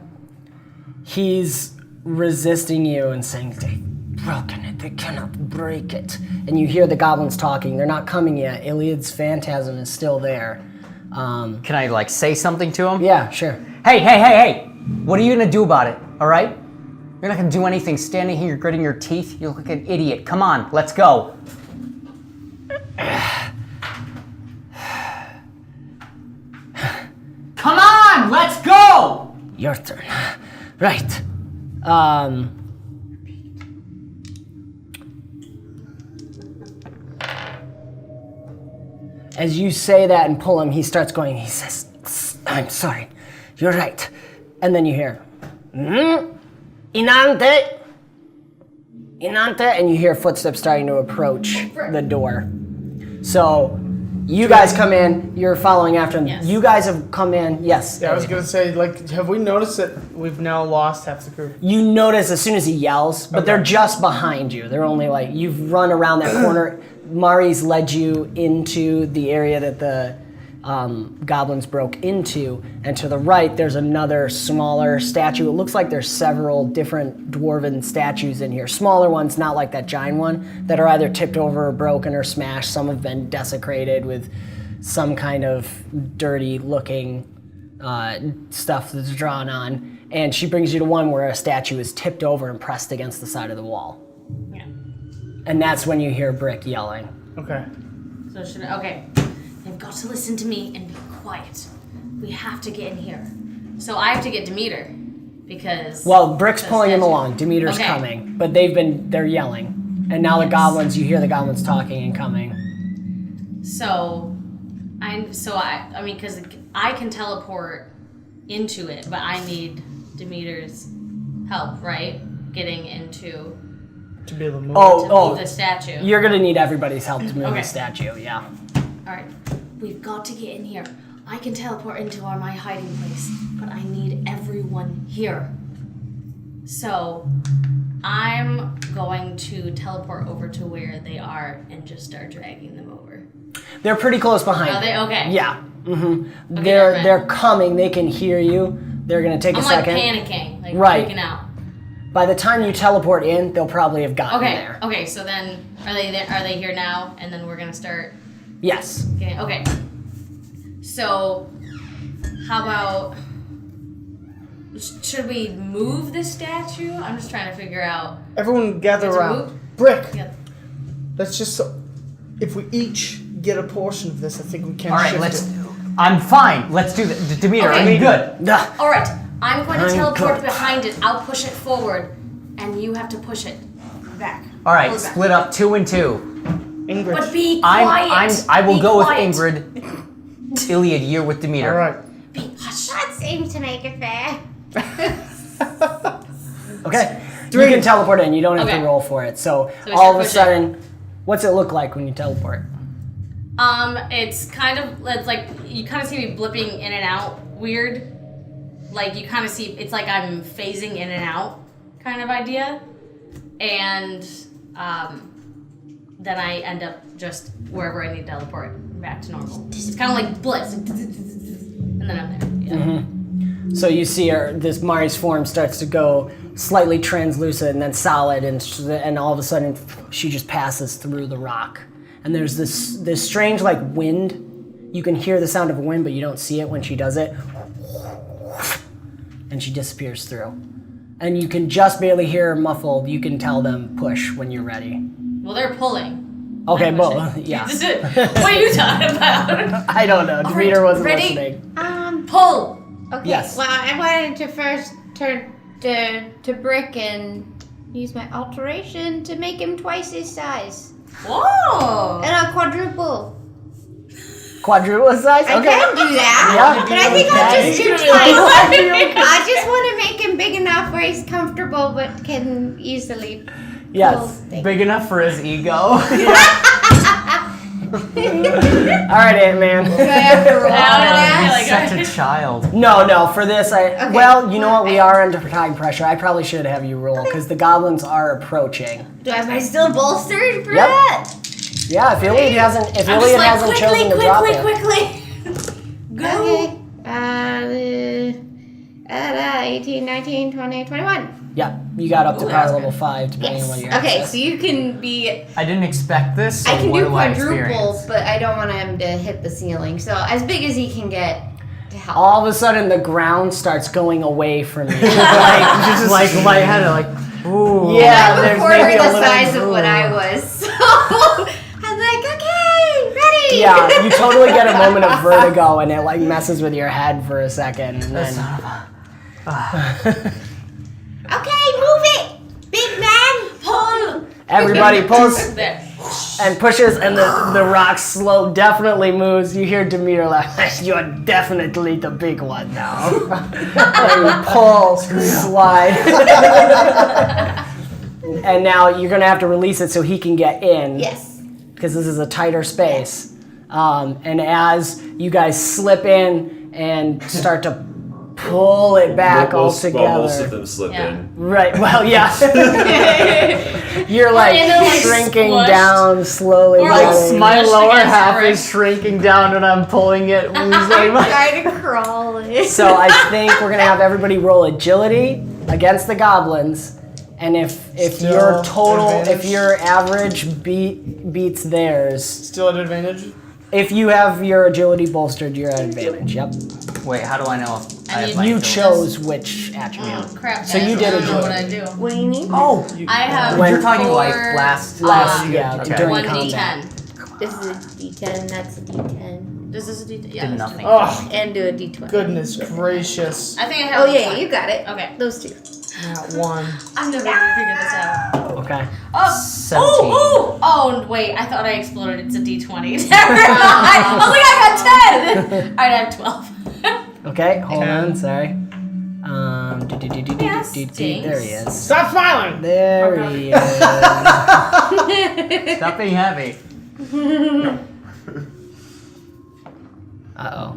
Speaker 1: He's resisting you and saying, "They've broken it, they cannot break it." And you hear the goblins talking. They're not coming yet. Iliad's phantasm is still there.
Speaker 4: Can I like say something to him?
Speaker 1: Yeah, sure.
Speaker 4: Hey! What are you gonna do about it? All right? You're not gonna do anything. Standing here, gritting your teeth. You look like an idiot. Come on, let's go. Come on, let's go.
Speaker 1: Your turn. Right. As you say that and pull him, he starts going, he says, "I'm sorry, you're right." And then you hear, "Inante! Inante!" And you hear footsteps starting to approach the door. So you guys come in, you're following after him.
Speaker 6: Yes.
Speaker 1: You guys have come in, yes.
Speaker 2: Yeah, I was gonna say, like, have we noticed that we've now lost half the crew?
Speaker 1: You notice as soon as he yells, but they're just behind you. They're only like, you've run around that corner. Mari's led you into the area that the goblins broke into, and to the right there's another smaller statue. It looks like there's several different dwarven statues in here. Smaller ones, not like that giant one, that are either tipped over or broken or smashed. Some have been desecrated with some kind of dirty looking stuff that's drawn on. And she brings you to one where a statue is tipped over and pressed against the side of the wall.
Speaker 6: Yeah.
Speaker 1: And that's when you hear Brick yelling.
Speaker 2: Okay.
Speaker 6: So okay. They've got to listen to me and be quiet. We have to get in here. So I have to get Demeter because.
Speaker 1: Well, Brick's
Speaker 6: the
Speaker 1: pulling him
Speaker 6: statue-
Speaker 1: along. Demeter's
Speaker 6: Okay.
Speaker 1: coming, but they're yelling, and now the goblins. You hear the goblins talking and coming.
Speaker 6: So, I mean, because I can teleport into it, but I need Demeter's help, right? Getting into
Speaker 2: To be able to move.
Speaker 1: Oh,
Speaker 6: the statue.
Speaker 1: You're gonna need everybody's help to move
Speaker 6: Okay.
Speaker 1: the statue. Yeah.
Speaker 6: All right, we've got to get in here. I can teleport into my hiding place, but I need everyone here. So, I'm going to teleport over to where they are and just start dragging them over.
Speaker 1: They're pretty close behind.
Speaker 6: Are they?
Speaker 1: you.
Speaker 6: Okay.
Speaker 1: Yeah. Mm-hmm.
Speaker 6: Okay,
Speaker 1: They're coming. They can hear you. They're gonna take
Speaker 6: I'm
Speaker 1: a
Speaker 6: like
Speaker 1: second.
Speaker 6: panicking, like
Speaker 1: Right.
Speaker 6: freaking out.
Speaker 1: By the time you teleport in, they'll probably have gotten
Speaker 6: Okay.
Speaker 1: there.
Speaker 6: Okay. So then, are they there? Are they here now? And then we're gonna start
Speaker 1: Yes.
Speaker 6: getting. Okay. So, how about Should we move the statue? I'm just trying to figure out.
Speaker 2: Everyone gather
Speaker 6: Is it
Speaker 2: around.
Speaker 6: moved?
Speaker 2: Brick.
Speaker 6: Yeah.
Speaker 2: Let's just. If we each get a portion of this, I think we can.
Speaker 4: All right,
Speaker 2: shift
Speaker 4: let's.
Speaker 2: it.
Speaker 4: I'm fine. Let's do that. Demeter,
Speaker 6: Okay.
Speaker 4: are you good?
Speaker 6: All right, I'm going to
Speaker 1: I'm
Speaker 6: teleport
Speaker 1: good.
Speaker 6: behind it. I'll push it forward, and you have to push it back.
Speaker 4: All right,
Speaker 6: Pull it back.
Speaker 4: split up 2 and 2.
Speaker 2: Ingrid.
Speaker 6: But be quiet.
Speaker 4: I will
Speaker 6: Be
Speaker 4: go
Speaker 6: quiet.
Speaker 4: with Ingrid. Iliad, you're with Demeter.
Speaker 2: All right.
Speaker 6: Hush.
Speaker 3: That seems to make it fair.
Speaker 1: Okay. You can teleport in. You don't have
Speaker 6: Okay.
Speaker 1: to roll for it. So
Speaker 6: we
Speaker 1: all of a
Speaker 6: start pushing.
Speaker 1: sudden, what's it look like when you teleport?
Speaker 6: It's kind of, it's like, you kind of see me blipping in and out weird. Like, you kind of see, it's like I'm phasing in and out kind of idea. And, then I end up just wherever I need to teleport back to normal. It's kind of like blips. And then I'm there. Yeah.
Speaker 1: So you see her, this Mari's form starts to go slightly translucent and then solid, and all of a sudden she just passes through the rock. And there's this strange like wind. You can hear the sound of wind, but you don't see it when she does it. And she disappears through. And you can just barely hear her muffled. You can tell them push when you're ready.
Speaker 6: Well, they're pulling.
Speaker 1: Okay,
Speaker 6: I'm
Speaker 1: well,
Speaker 6: pushing.
Speaker 1: yeah.
Speaker 6: What are you talking about?
Speaker 1: I don't know. Demeter wasn't
Speaker 6: ready?
Speaker 1: listening.
Speaker 6: Pull.
Speaker 3: Okay.
Speaker 1: Yes.
Speaker 3: Well, I wanted to first turn to Brick and use my alteration to make him twice his size.
Speaker 6: Whoa.
Speaker 3: And a quadruple.
Speaker 1: Quadruple size?
Speaker 3: I
Speaker 1: Okay.
Speaker 3: can do that.
Speaker 1: Yeah.
Speaker 3: But I think I'll just do twice. I just want to make him big enough where he's comfortable but can easily pull
Speaker 1: Yes.
Speaker 3: things.
Speaker 4: Big enough for his ego.
Speaker 1: All right, Ant-Man.
Speaker 3: Do I have to roll for
Speaker 6: I
Speaker 3: that?
Speaker 6: don't know.
Speaker 4: Such a child.
Speaker 1: No, for this,
Speaker 3: Okay.
Speaker 1: well, you know what? We are under time pressure. I probably should have you roll, because the goblins are approaching.
Speaker 3: Do I am I still bolstered for
Speaker 1: Yep.
Speaker 3: that?
Speaker 1: Yeah, if Iliad hasn't,
Speaker 6: I'm just like,
Speaker 1: chosen to drop it.
Speaker 6: quickly. Go.
Speaker 3: Okay. 18, 19, 20, 21.
Speaker 1: Yeah, you got up to
Speaker 6: Ooh,
Speaker 1: power
Speaker 6: that's
Speaker 1: level 5, depending on what your
Speaker 3: Okay,
Speaker 1: access.
Speaker 3: so you can be.
Speaker 4: I didn't expect this. So
Speaker 3: I can
Speaker 4: what
Speaker 3: do
Speaker 4: do I
Speaker 3: quadruple,
Speaker 4: experience?
Speaker 3: but I don't want him to hit the ceiling. So as big as he can get to help.
Speaker 1: All of a sudden, the ground starts going away from you.
Speaker 4: Just like lightheaded, like, ooh.
Speaker 1: Yeah,
Speaker 3: I'm a
Speaker 1: there's
Speaker 3: quarter
Speaker 1: maybe a
Speaker 3: the
Speaker 1: little
Speaker 3: size of what I was. So I'm like, okay, ready.
Speaker 1: Yeah, you totally get a moment of vertigo, and it like messes with your head for a second, and then
Speaker 3: Okay, move it, big man.
Speaker 6: Pull.
Speaker 1: everybody pulls
Speaker 6: There.
Speaker 1: and pushes, and the rock definitely moves. You hear Demeter like, "You're definitely the big one now." And you pull, slide, and now you're gonna have to release it so he can get in.
Speaker 3: Yes.
Speaker 1: Because this is a tighter space. And as you guys slip in and start to pull it back all
Speaker 5: Most of
Speaker 1: together.
Speaker 5: them slip
Speaker 6: Yeah.
Speaker 5: in.
Speaker 1: Right, well, yeah. You're like
Speaker 6: And then, like,
Speaker 1: shrinking
Speaker 6: squished.
Speaker 1: down slowly.
Speaker 6: Or,
Speaker 1: by
Speaker 6: like,
Speaker 1: the-
Speaker 4: My
Speaker 6: Pushed
Speaker 4: lower
Speaker 6: against
Speaker 4: half
Speaker 6: the
Speaker 4: is shrinking down and I'm pulling it, losing my.
Speaker 3: Try to crawl it.
Speaker 1: So I think we're gonna have everybody roll agility against the goblins. And if
Speaker 2: Still
Speaker 1: your total,
Speaker 2: advantage?
Speaker 1: if your average beats theirs,
Speaker 2: Still at advantage?
Speaker 1: if you have your agility bolstered, you're at advantage. Yep.
Speaker 4: Wait, how do I know if I have my
Speaker 1: You
Speaker 4: agility?
Speaker 1: chose which attribute.
Speaker 6: Oh, crap.
Speaker 1: So
Speaker 6: guys,
Speaker 1: you did
Speaker 6: I don't know
Speaker 1: it.
Speaker 6: what I do.
Speaker 3: What do you need?
Speaker 4: Oh,
Speaker 6: I have.
Speaker 1: When-
Speaker 4: you're talking like
Speaker 6: four,
Speaker 4: last.
Speaker 1: Yeah,
Speaker 4: Okay.
Speaker 1: during
Speaker 6: 1d10.
Speaker 3: This is a D10. That's a D10.
Speaker 6: This is a d10. Yeah.
Speaker 4: Did
Speaker 6: that's
Speaker 4: nothing.
Speaker 2: Oh,
Speaker 3: And do a D20.
Speaker 2: goodness gracious.
Speaker 6: I think I have.
Speaker 3: Oh yeah,
Speaker 6: 20.
Speaker 3: you got it.
Speaker 6: Okay.
Speaker 3: Those two.
Speaker 2: Not one.
Speaker 6: I'm never gonna figure this out.
Speaker 1: Okay.
Speaker 6: Oh,
Speaker 4: 17.
Speaker 6: oh, wait, I thought I exploded. It's a d20. Never mind. I was like, I got 10. I'd have 12.
Speaker 1: Okay, hold on,
Speaker 2: 10.
Speaker 1: sorry.
Speaker 6: Yes,
Speaker 1: There he is.
Speaker 2: Stop smiling!
Speaker 1: There he is.
Speaker 4: Stop being heavy.
Speaker 1: Uh-oh.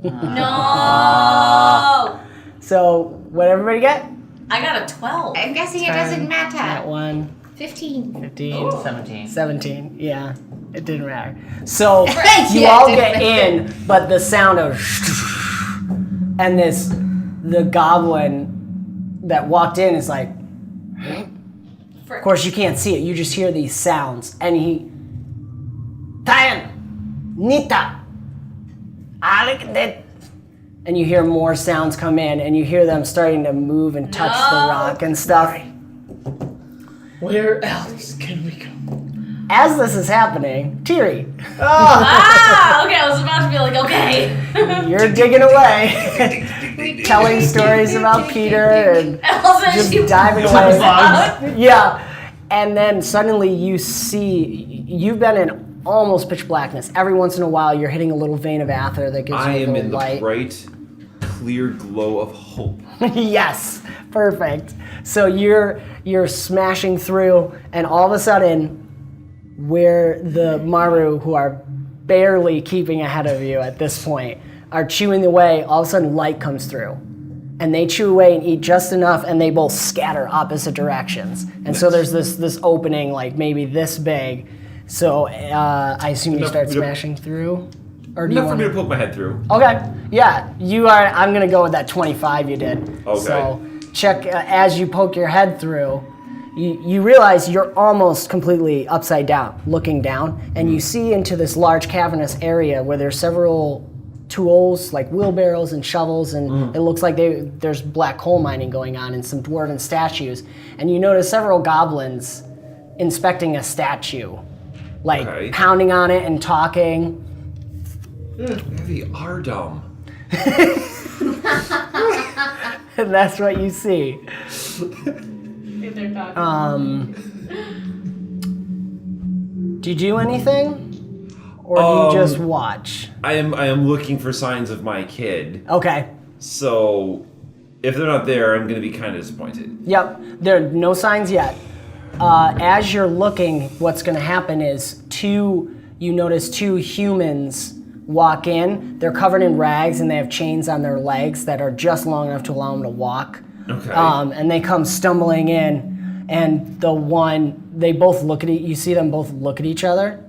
Speaker 6: No.
Speaker 1: So, what everybody get?
Speaker 6: I got a 12.
Speaker 3: I'm guessing it
Speaker 1: 10,
Speaker 3: doesn't
Speaker 1: That
Speaker 3: matter.
Speaker 1: one.
Speaker 3: 15.
Speaker 1: 15.
Speaker 4: 17.
Speaker 1: 17. Yeah, it didn't matter. So, you
Speaker 3: Yeah,
Speaker 1: all
Speaker 3: it
Speaker 1: get
Speaker 3: didn't
Speaker 1: in, but the sound of and the goblin that walked in is like, of course you can't see it, you just hear these sounds, and he, Tayan, Nita, Alec, that and you hear more sounds come in, and you hear them starting to move and touch the rock and stuff.
Speaker 2: Where else can we go?
Speaker 1: As this is happening, Tiri,
Speaker 2: Oh.
Speaker 6: Okay, I was about to be like, okay.
Speaker 1: you're digging away, telling stories about Peter and
Speaker 6: Also,
Speaker 1: just
Speaker 6: she
Speaker 1: diving
Speaker 2: Bugs.
Speaker 1: away. Yeah, and then suddenly you see you've been in almost pitch blackness. Every once in a while, you're hitting a little vein of ether that gives
Speaker 5: I
Speaker 1: you a
Speaker 5: am
Speaker 1: little
Speaker 5: in the
Speaker 1: light.
Speaker 5: bright, clear glow of hope.
Speaker 1: Yes, perfect. So you're smashing through, and all of a sudden, where the Maru, who are barely keeping ahead of you at this point, are chewing away, all of a sudden light comes through. And they chew away and eat just enough, and they both scatter opposite directions. And so there's this opening, like maybe this big. So I assume you
Speaker 5: Enough
Speaker 1: start
Speaker 5: for me to-
Speaker 1: smashing through? Or do you
Speaker 5: Enough for
Speaker 1: want
Speaker 5: me to poke my head through.
Speaker 1: Okay, yeah, you are. I'm gonna go with that 25 you did.
Speaker 5: Okay.
Speaker 1: So check as you poke your head through. You realize you're almost completely upside down, looking down, and you see into this large cavernous area where there's several tools like wheelbarrows and shovels, and it looks like there's black coal mining going on and some dwarven statues. And you notice several goblins inspecting a statue, like
Speaker 5: Okay.
Speaker 1: pounding on it and talking.
Speaker 5: They are dumb.
Speaker 1: And that's what you see.
Speaker 6: They're talking.
Speaker 1: Do you do anything? Or do you just watch?
Speaker 5: I am looking for signs of my kid.
Speaker 1: Okay.
Speaker 5: So if they're not there, I'm going to be kind of disappointed.
Speaker 1: Yep. There are no signs yet. As you're looking, what's going to happen is you notice two humans walk in. They're covered in rags and they have chains on their legs that are just long enough to allow them to walk.
Speaker 5: Okay.
Speaker 1: And they come stumbling in, and they both look at you see them both look at each other,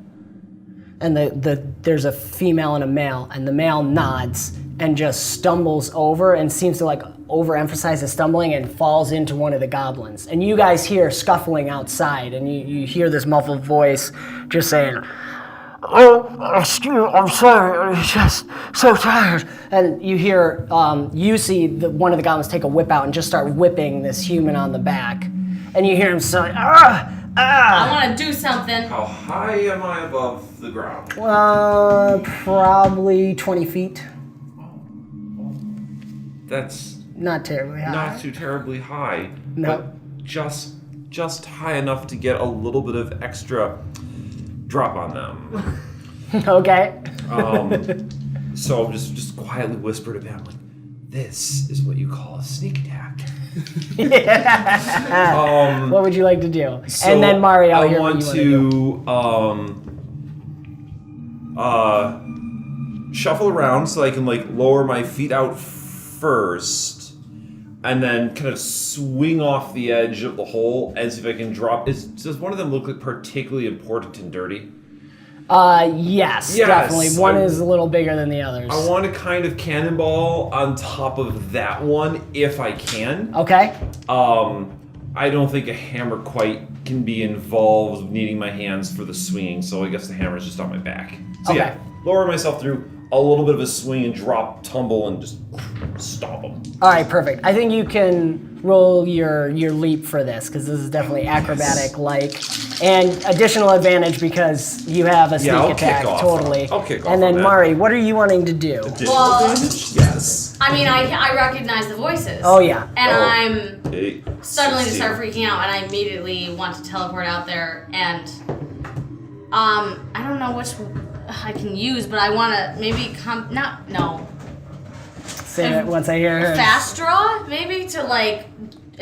Speaker 1: and there's a female and a male, and the male nods and just stumbles over and seems to like overemphasize the stumbling and falls into one of the goblins. And you guys hear scuffling outside, and you hear this muffled voice just saying, "Oh, excuse, I'm sorry, I'm just so tired." And you hear, you see one of the goblins take a whip out and just start whipping this human on the back. And you hear him say, "Ah,
Speaker 6: I want to do something.
Speaker 5: How high am I above the ground?
Speaker 1: Probably 20 feet.
Speaker 5: That's
Speaker 1: Not terribly high."
Speaker 5: not too terribly high.
Speaker 1: No.
Speaker 5: But just high enough to get a little bit of extra drop on them.
Speaker 1: Okay.
Speaker 5: So just quietly whisper to Ben, like, "This is what you call a sneak attack."
Speaker 1: What would you like to do?
Speaker 5: So
Speaker 1: And then Mario,
Speaker 5: I
Speaker 1: hear
Speaker 5: want
Speaker 1: what you
Speaker 5: to shuffle around so I can like lower my feet out first, and then kind of swing off the edge of the hole and see if I can drop. Does one of them look like particularly important and dirty?
Speaker 1: Yes,
Speaker 5: Yes,
Speaker 1: definitely. One
Speaker 5: I-
Speaker 1: is a little bigger than the others.
Speaker 5: I want to kind of cannonball on top of that one if I can.
Speaker 1: Okay.
Speaker 5: I don't think a hammer quite can be involved with needing my hands for the swinging, so I guess the hammer's just on my back. So yeah,
Speaker 1: Okay.
Speaker 5: lower myself through a little bit of a swing and drop, tumble, and just stomp them.
Speaker 1: All right, perfect. I think you can roll your leap for this, because this is definitely acrobatic-like. And additional advantage because you have a sneak
Speaker 5: I'll
Speaker 1: attack,
Speaker 5: kick off.
Speaker 1: totally.
Speaker 5: I'll kick off
Speaker 1: And then
Speaker 5: on that.
Speaker 1: Mari, what are you wanting to do?
Speaker 6: Well,
Speaker 5: Yes.
Speaker 6: I mean, I recognize the voices.
Speaker 1: Oh, yeah.
Speaker 6: And
Speaker 5: Oh.
Speaker 6: I'm suddenly just
Speaker 5: 16.
Speaker 6: start freaking out, and I immediately want to teleport out there, and I don't know which I can use, but I want to maybe
Speaker 1: Say it once I hear her.
Speaker 6: fast draw, maybe to like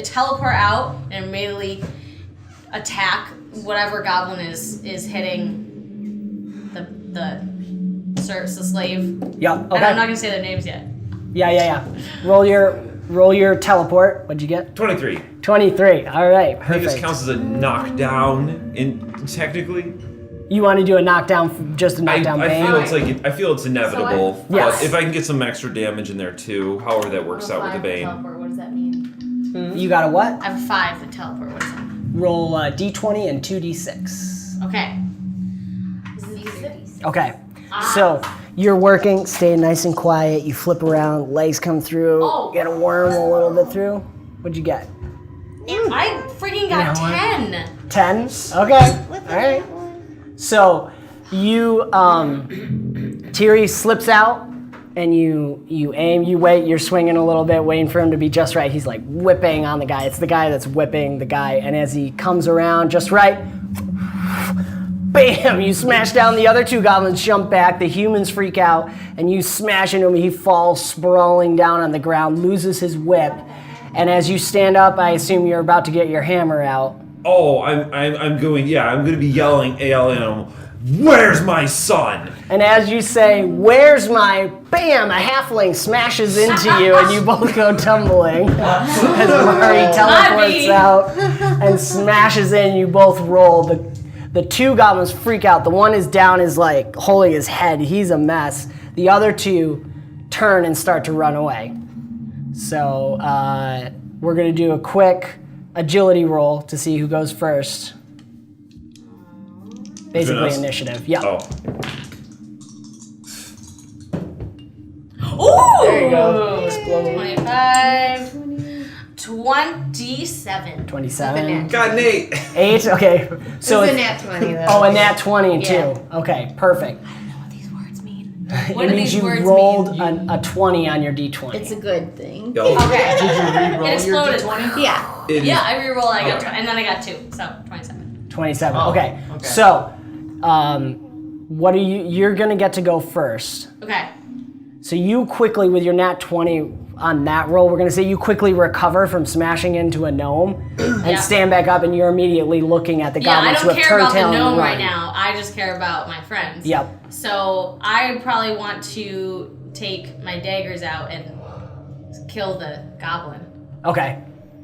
Speaker 6: teleport out and immediately attack whatever goblin is hitting the slave.
Speaker 1: Yep.
Speaker 6: And I'm not
Speaker 1: Okay.
Speaker 6: gonna say their names yet.
Speaker 1: Yeah. Roll your teleport. What'd you get?
Speaker 5: 23.
Speaker 1: 23. All right.
Speaker 5: I think this
Speaker 1: Perfect.
Speaker 5: counts as a knockdown, technically.
Speaker 1: You want to do a knockdown, just a knockdown
Speaker 5: I
Speaker 1: bang?
Speaker 5: feel it's inevitable.
Speaker 6: So
Speaker 1: Yes.
Speaker 5: But if I can get some extra damage in there too, however that works out with the bane.
Speaker 6: Teleport, what does that mean?
Speaker 1: You got a what?
Speaker 6: I have 5 to teleport. What does that mean?
Speaker 1: Roll D20 and 2d6.
Speaker 6: Okay.
Speaker 1: Okay. So you're working, staying nice and quiet. You flip around, legs come through, get a worm a little bit through. What'd you get?
Speaker 6: I freaking got 10.
Speaker 1: 10? Okay. All right. So you, Tiri slips out, and you aim, you wait, you're swinging a little bit, waiting for him to be just right. He's like whipping on the guy. It's the guy that's whipping the guy. And as he comes around just right, bam, you smash down. The other two goblins jump back. The humans freak out, and you smash into him. He falls sprawling down on the ground, loses his whip. And as you stand up, I assume you're about to get your hammer out.
Speaker 5: Oh, I'm going to be yelling at him, where's my son?
Speaker 1: And as you say, where's my, bam, a halfling smashes into you and you both go tumbling. As Mari teleports out and smashes in, you both roll. The two goblins freak out. The one is down, is like holding his head. He's a mess. The other two turn and start to run away. So we're going to do a quick agility roll to see who goes first. Basically initiative. Yep.
Speaker 5: Oh.
Speaker 6: Ooh!
Speaker 2: There you go. Explode.
Speaker 6: 25. 27.
Speaker 1: 27.
Speaker 5: Got an 8.
Speaker 1: 8? Okay. So
Speaker 3: It's a
Speaker 1: it's,
Speaker 3: nat 20 though.
Speaker 1: oh, a nat 20 too.
Speaker 3: Yeah.
Speaker 1: Okay, perfect.
Speaker 6: I don't know what these words mean.
Speaker 1: It
Speaker 6: What do
Speaker 1: means
Speaker 6: these
Speaker 1: you
Speaker 6: words
Speaker 1: rolled
Speaker 6: mean?
Speaker 1: a 20 on your d20.
Speaker 3: It's a good thing.
Speaker 5: Yo.
Speaker 6: Okay.
Speaker 2: Did you re-roll
Speaker 6: It
Speaker 2: your
Speaker 6: exploded.
Speaker 2: d20?
Speaker 3: Yeah.
Speaker 5: It is-
Speaker 6: Yeah, I re-rolled. I got
Speaker 5: Okay.
Speaker 6: and then I got 2, so 27.
Speaker 1: 27.
Speaker 2: Oh,
Speaker 1: okay.
Speaker 2: okay.
Speaker 1: So, what are you're going to get to go first.
Speaker 6: Okay.
Speaker 1: So you quickly, with your nat 20 on that roll, we're going to say you quickly recover from smashing into a gnome and
Speaker 6: Yeah.
Speaker 1: stand back up, and you're immediately looking at the
Speaker 6: Yeah, I
Speaker 1: goblins who
Speaker 6: don't
Speaker 1: have
Speaker 6: care
Speaker 1: turned
Speaker 6: about
Speaker 1: tail
Speaker 6: the
Speaker 1: and
Speaker 6: gnome
Speaker 1: run.
Speaker 6: right now. I just care about my friends.
Speaker 1: Yep.
Speaker 6: So I probably want to take my daggers out and kill the goblin.
Speaker 1: Okay.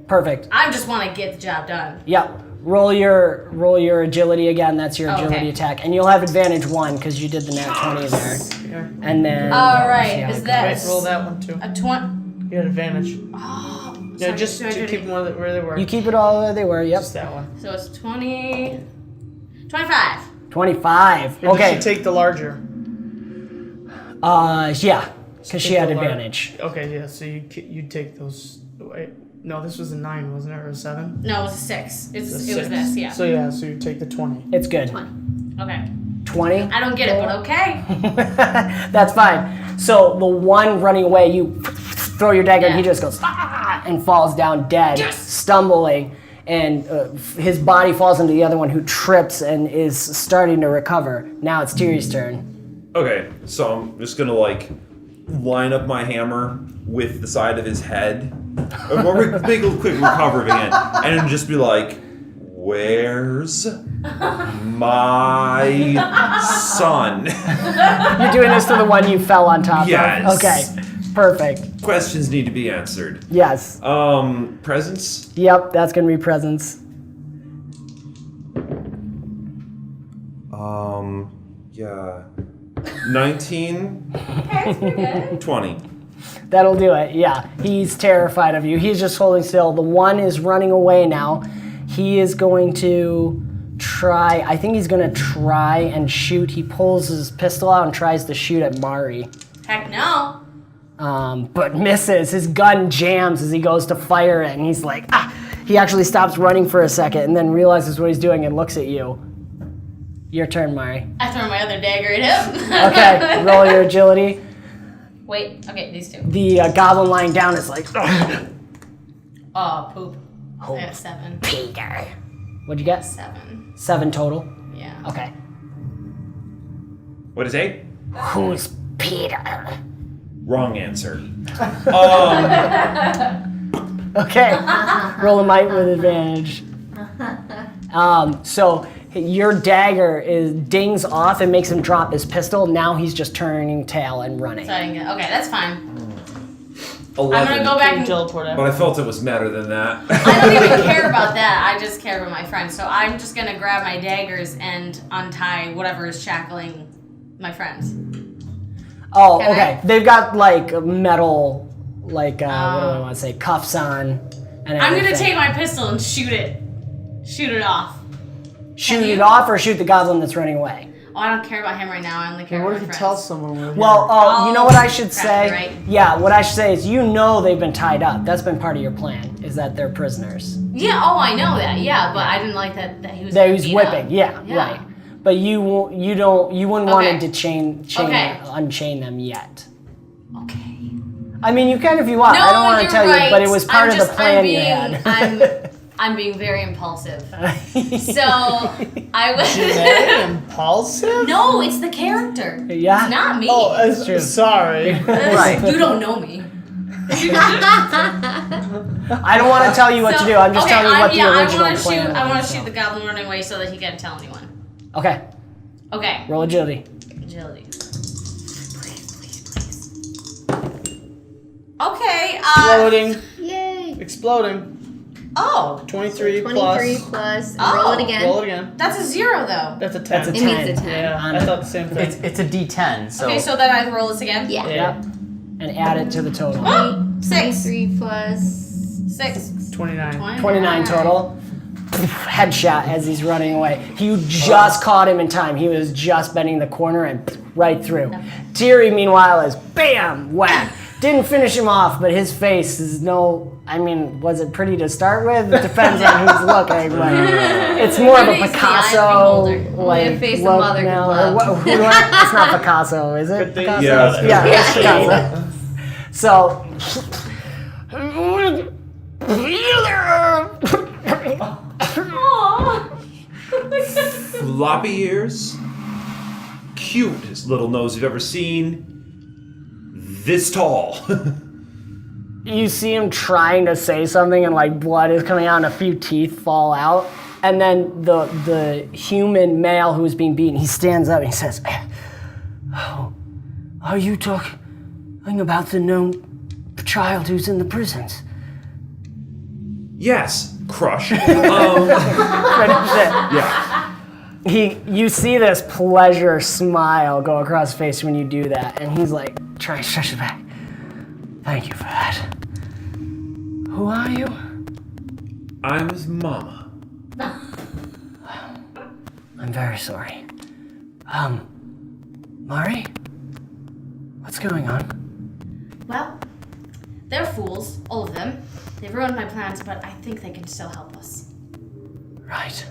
Speaker 1: Perfect.
Speaker 6: I just want to get the job done.
Speaker 1: Yep. Roll your agility again. That's your
Speaker 6: Oh,
Speaker 1: agility
Speaker 6: okay.
Speaker 1: attack, and you'll have advantage 1 because you did the nat 20 there.
Speaker 2: Here.
Speaker 1: And then.
Speaker 6: All right.
Speaker 1: see how
Speaker 6: Is
Speaker 1: it
Speaker 6: that
Speaker 2: Wait, roll that one too.
Speaker 6: a 20?
Speaker 2: You had advantage.
Speaker 6: Oh,
Speaker 2: Yeah, just to keep them where they were.
Speaker 1: goes. You keep it all where they were. Yep.
Speaker 2: Just that one.
Speaker 6: So it's 20. 25.
Speaker 1: 25.
Speaker 2: Or does
Speaker 1: Okay.
Speaker 2: she take the larger?
Speaker 1: Yeah, because she
Speaker 2: Take
Speaker 1: had
Speaker 2: the lar-
Speaker 1: advantage.
Speaker 2: Okay, yeah. So you take those. Wait, no, this was a 9, wasn't it, or a 7?
Speaker 6: No, it was a 6. It
Speaker 2: A
Speaker 6: was
Speaker 2: 6.
Speaker 6: this, yeah.
Speaker 2: So yeah, so you take the 20.
Speaker 1: It's good.
Speaker 6: Okay.
Speaker 1: 20.
Speaker 6: I don't get it, but okay.
Speaker 1: That's fine. So the one running away, you throw your dagger, and he
Speaker 6: Yeah.
Speaker 1: just goes "Ah!" and falls down dead,
Speaker 6: Yes!
Speaker 1: stumbling, and his body falls into the other one, who trips and is starting to recover. Now it's Tiri's turn.
Speaker 5: Okay, so I'm just gonna like line up my hammer with the side of his head. Or make a quick recovery again, and then just be like, "Where's my son?"
Speaker 1: You're doing this to the one you fell on top
Speaker 5: Yes.
Speaker 1: of. Okay, perfect.
Speaker 5: Questions need to be answered.
Speaker 1: Yes.
Speaker 5: Presents.
Speaker 1: Yep, that's gonna be presence.
Speaker 5: Yeah. 19. 20.
Speaker 1: That'll do it. Yeah, he's terrified of you. He's just holding still. The one is running away now. He is going to try. I think he's going to try and shoot. He pulls his pistol out and tries to shoot at Mari,
Speaker 6: Heck no.
Speaker 1: but misses. His gun jams as he goes to fire it, and he's like, ah! He actually stops running for a second and then realizes what he's doing and looks at you. Your turn, Mari.
Speaker 6: I throw my other dagger at him.
Speaker 1: Okay, roll your agility.
Speaker 6: Wait, okay, these two.
Speaker 1: The goblin lying down is like, "Ugh."
Speaker 6: Oh, poop. I got 7.
Speaker 1: Peter. What'd you get?
Speaker 6: 7.
Speaker 1: 7 total.
Speaker 6: Yeah.
Speaker 1: Okay.
Speaker 5: What is 8?
Speaker 1: Who's Peter?
Speaker 5: Wrong answer.
Speaker 1: Okay. Roll a might with advantage. So your dagger dings off and makes him drop his pistol. Now he's just turning tail and running.
Speaker 6: So I didn't get. Okay, that's fine.
Speaker 5: 11.
Speaker 6: I'm gonna go back
Speaker 2: You
Speaker 6: and.
Speaker 2: teleport
Speaker 5: But
Speaker 2: out.
Speaker 5: I felt it was madder than that.
Speaker 6: I don't even care about that. I just care about my friends. So I'm just gonna grab my daggers and untie whatever is shackling my friends.
Speaker 1: Oh,
Speaker 6: Can
Speaker 1: okay. They've got like metal, like what do I want to say, cuffs on. And
Speaker 6: I'm gonna
Speaker 1: everything.
Speaker 6: take my pistol and shoot it. Shoot it off.
Speaker 1: Shoot
Speaker 6: Can
Speaker 1: it
Speaker 6: you?
Speaker 1: off or shoot the goblin that's running away.
Speaker 6: Oh, I don't care about him right now. I only care
Speaker 2: What
Speaker 6: about
Speaker 2: if
Speaker 6: my
Speaker 2: you
Speaker 6: friends.
Speaker 2: tell someone we're here?
Speaker 1: Well, you know what I should
Speaker 6: crap,
Speaker 1: say?
Speaker 6: right.
Speaker 1: Yeah, what I should say is you know they've been tied up. That's been part of your plan, is that they're prisoners.
Speaker 6: Yeah, oh, I know that. Yeah, but I didn't like that he was.
Speaker 1: That
Speaker 6: being
Speaker 1: he's
Speaker 6: beat
Speaker 1: whipping.
Speaker 6: up.
Speaker 1: Yeah, right. But you wouldn't want him to
Speaker 6: Okay.
Speaker 1: unchain them yet.
Speaker 6: Okay.
Speaker 1: I mean, you can if you want.
Speaker 6: No,
Speaker 1: I don't want to
Speaker 6: you're
Speaker 1: tell
Speaker 6: right.
Speaker 1: you, but it was part of the plan you had.
Speaker 6: I'm being very impulsive. So I was.
Speaker 2: Very impulsive?
Speaker 6: No, it's the character.
Speaker 1: Yeah.
Speaker 6: It's not me.
Speaker 2: Oh,
Speaker 1: true.
Speaker 2: sorry.
Speaker 4: Right.
Speaker 6: You don't know me.
Speaker 1: I don't want to tell you what to do. I'm just telling you what the original
Speaker 6: I
Speaker 1: plan
Speaker 6: I want
Speaker 1: was,
Speaker 6: to shoot
Speaker 1: so.
Speaker 6: the goblin running away so that he can't tell anyone.
Speaker 1: Okay,
Speaker 6: Okay.
Speaker 1: roll agility.
Speaker 6: Agility. Okay.
Speaker 2: Exploding.
Speaker 3: Yay.
Speaker 2: Exploding.
Speaker 6: Oh,
Speaker 2: 23
Speaker 3: 23
Speaker 2: plus.
Speaker 3: plus.
Speaker 6: Oh.
Speaker 3: Roll it again.
Speaker 2: Roll it again.
Speaker 6: that's a 0 though.
Speaker 2: That's a 10.
Speaker 1: That's a
Speaker 3: It
Speaker 1: 10.
Speaker 3: means a 10.
Speaker 2: Yeah,
Speaker 1: On
Speaker 2: I
Speaker 1: it.
Speaker 2: thought the same thing.
Speaker 4: It's a D10, so
Speaker 6: Okay, so then I roll this again.
Speaker 3: Yeah.
Speaker 1: Yep. And add it to the total.
Speaker 6: Oh, 6.
Speaker 3: 23 plus
Speaker 6: 6.
Speaker 2: 29.
Speaker 1: 29 total. Headshot as he's running away. You just caught him in time. He was just bending the corner and right through. Tiri, meanwhile, is bam, whack. Didn't finish him off, but his face is I mean, was it pretty to start with? It depends on who's looking. But it's more of a
Speaker 6: Beauty is the eye of the
Speaker 1: Picasso,
Speaker 6: beholder.
Speaker 3: Only a face a
Speaker 1: look
Speaker 3: mother could
Speaker 1: now.
Speaker 3: love.
Speaker 1: It's not Picasso, is it?
Speaker 2: Good thing-
Speaker 1: Picasso?
Speaker 5: Yeah,
Speaker 1: Yeah, it's Picasso. So.
Speaker 5: Floppy ears, cutest little nose you've ever seen. This tall.
Speaker 1: You see him trying to say something and like blood is coming out and a few teeth fall out. And then the human male who is being beaten, he stands up and he says, "Oh, are you talking about the known child who's in the prisons?"
Speaker 5: Yes, crush.
Speaker 1: Pretty much it.
Speaker 5: Yeah.
Speaker 1: You see this pleasure smile go across his face when you do that, and he's like trying to stretch it back. Thank you for that. Who are you?
Speaker 5: I'm his mama.
Speaker 1: I'm very sorry. Mari? What's going on?
Speaker 6: Well, they're fools, all of them. They've ruined my plans, but I think they can still help us.
Speaker 1: Right.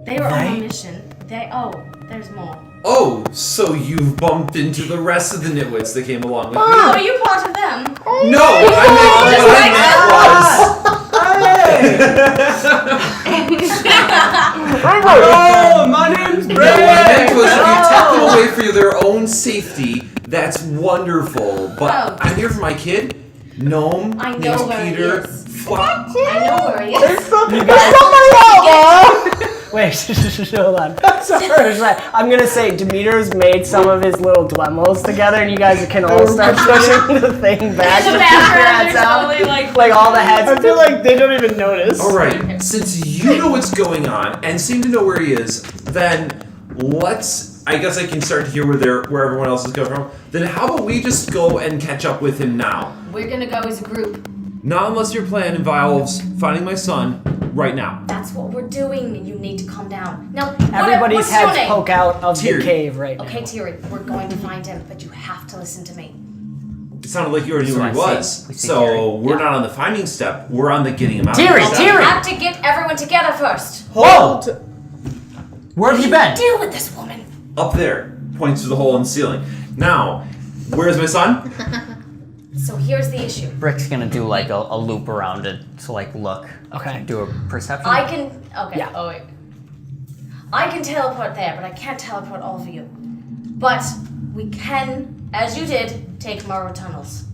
Speaker 6: They were on
Speaker 1: They?
Speaker 6: a mission. There's more.
Speaker 5: Oh, so you've bumped into the rest of the nitwits that came along with me?
Speaker 6: Oh, are you part of them?
Speaker 5: No, I meant
Speaker 2: Oh, my name's
Speaker 5: what I meant was if you take them away for their own safety, that's wonderful. But
Speaker 6: Oh.
Speaker 5: I'm here for my kid. Gnome,
Speaker 6: I know
Speaker 5: name's
Speaker 6: where he
Speaker 5: Peter.
Speaker 6: is.
Speaker 5: Flop.
Speaker 6: I know where he is.
Speaker 1: Wait, hold on. Sorry. I'm gonna say Demeter's made some of his little demos together, and you guys can all start pushing the thing back
Speaker 6: In
Speaker 1: to
Speaker 6: the
Speaker 1: keep your
Speaker 6: background,
Speaker 1: heads
Speaker 6: there's
Speaker 1: out.
Speaker 6: totally like
Speaker 1: Like all the heads.
Speaker 2: I feel like they don't even notice.
Speaker 5: All right, since you know what's going on and seem to know where he is, then I guess I can start to hear where everyone else is coming from. Then how about we just go and catch up with him now?
Speaker 6: We're gonna go as a group.
Speaker 5: Not unless your plan involves finding my son right now.
Speaker 6: That's what we're doing. You need to calm down. Now,
Speaker 1: Everybody's
Speaker 6: what's your
Speaker 1: heads
Speaker 6: name?
Speaker 1: poke out of
Speaker 5: Tiri.
Speaker 1: the cave right now.
Speaker 6: Okay, Tiri, we're going to find him, but you have to listen to me.
Speaker 5: It sounded like you already knew
Speaker 4: So
Speaker 5: where he
Speaker 4: I see-
Speaker 5: was.
Speaker 4: we see
Speaker 5: So
Speaker 4: Tiri.
Speaker 5: we're not on the finding step. We're on the getting him out.
Speaker 4: Tiri,
Speaker 5: step.
Speaker 4: Tiri!
Speaker 6: We have to get everyone together first.
Speaker 2: Hold.
Speaker 4: Where have you been?
Speaker 6: Deal with this woman.
Speaker 5: Up there. Points to the hole in the ceiling. Now, where's my son?
Speaker 6: So here's the issue.
Speaker 4: Brick's gonna do like a loop around it to like look.
Speaker 1: Okay.
Speaker 4: Do a perception.
Speaker 6: I can. Okay.
Speaker 1: Yeah.
Speaker 6: Oh wait. I can teleport there, but I can't teleport all of you. But we can, as you did, take Morrow tunnels.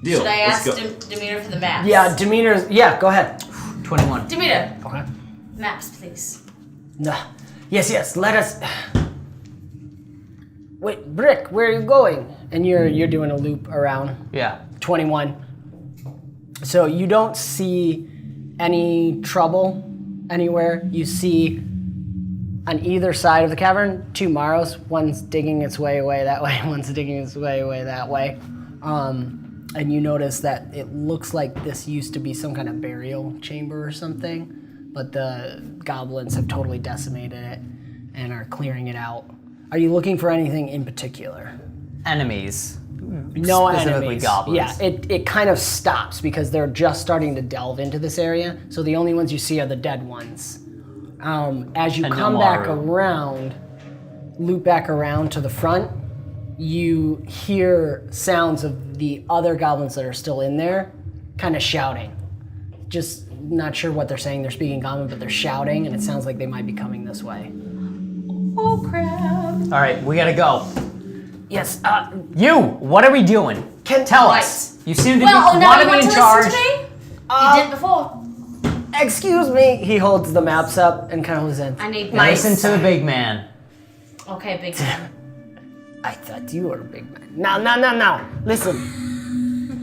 Speaker 5: Deal.
Speaker 6: Should I
Speaker 5: Let's
Speaker 6: ask
Speaker 5: go.
Speaker 6: Demeter for the maps?
Speaker 1: Yeah, Demeter's. Yeah, go ahead.
Speaker 4: 21.
Speaker 6: Demeter,
Speaker 1: Okay.
Speaker 6: maps, please.
Speaker 1: Nah. Yes. Let us. Wait, Brick, where are you going? And you're doing a loop around.
Speaker 4: Yeah.
Speaker 1: 21. So you don't see any trouble anywhere. You see on either side of the cavern 2 Morrows. One's digging its way away that way. One's digging its way away that way. And you notice that it looks like this used to be some kind of burial chamber or something, but the goblins have totally decimated it. and are clearing it out. Are you looking for anything in particular?
Speaker 4: Enemies.
Speaker 1: No
Speaker 4: Specifically
Speaker 1: enemies.
Speaker 4: goblins.
Speaker 1: Yeah, it kind of stops because they're just starting to delve into this area. So the only ones you see are the dead ones. As you
Speaker 4: And
Speaker 1: come
Speaker 4: no
Speaker 1: back
Speaker 4: Maru.
Speaker 1: around, loop back around to the front, you hear sounds of the other goblins that are still in there, kind of shouting. Just not sure what they're saying. They're speaking Goblin, but they're shouting, and it sounds like they might be coming this way.
Speaker 6: Oh crap!
Speaker 4: All right, we gotta go.
Speaker 1: Yes.
Speaker 4: You, what are we doing? Tell us. You seem to
Speaker 6: Well, now
Speaker 4: want
Speaker 6: you
Speaker 4: to be
Speaker 6: want
Speaker 4: in
Speaker 6: to
Speaker 4: charge.
Speaker 6: listen to me? You did before.
Speaker 1: Excuse me. He holds the maps up and kind of holds in.
Speaker 6: I need
Speaker 4: Listen to the big man.
Speaker 6: Okay, big man.
Speaker 1: I thought you were a big man. Now. Listen.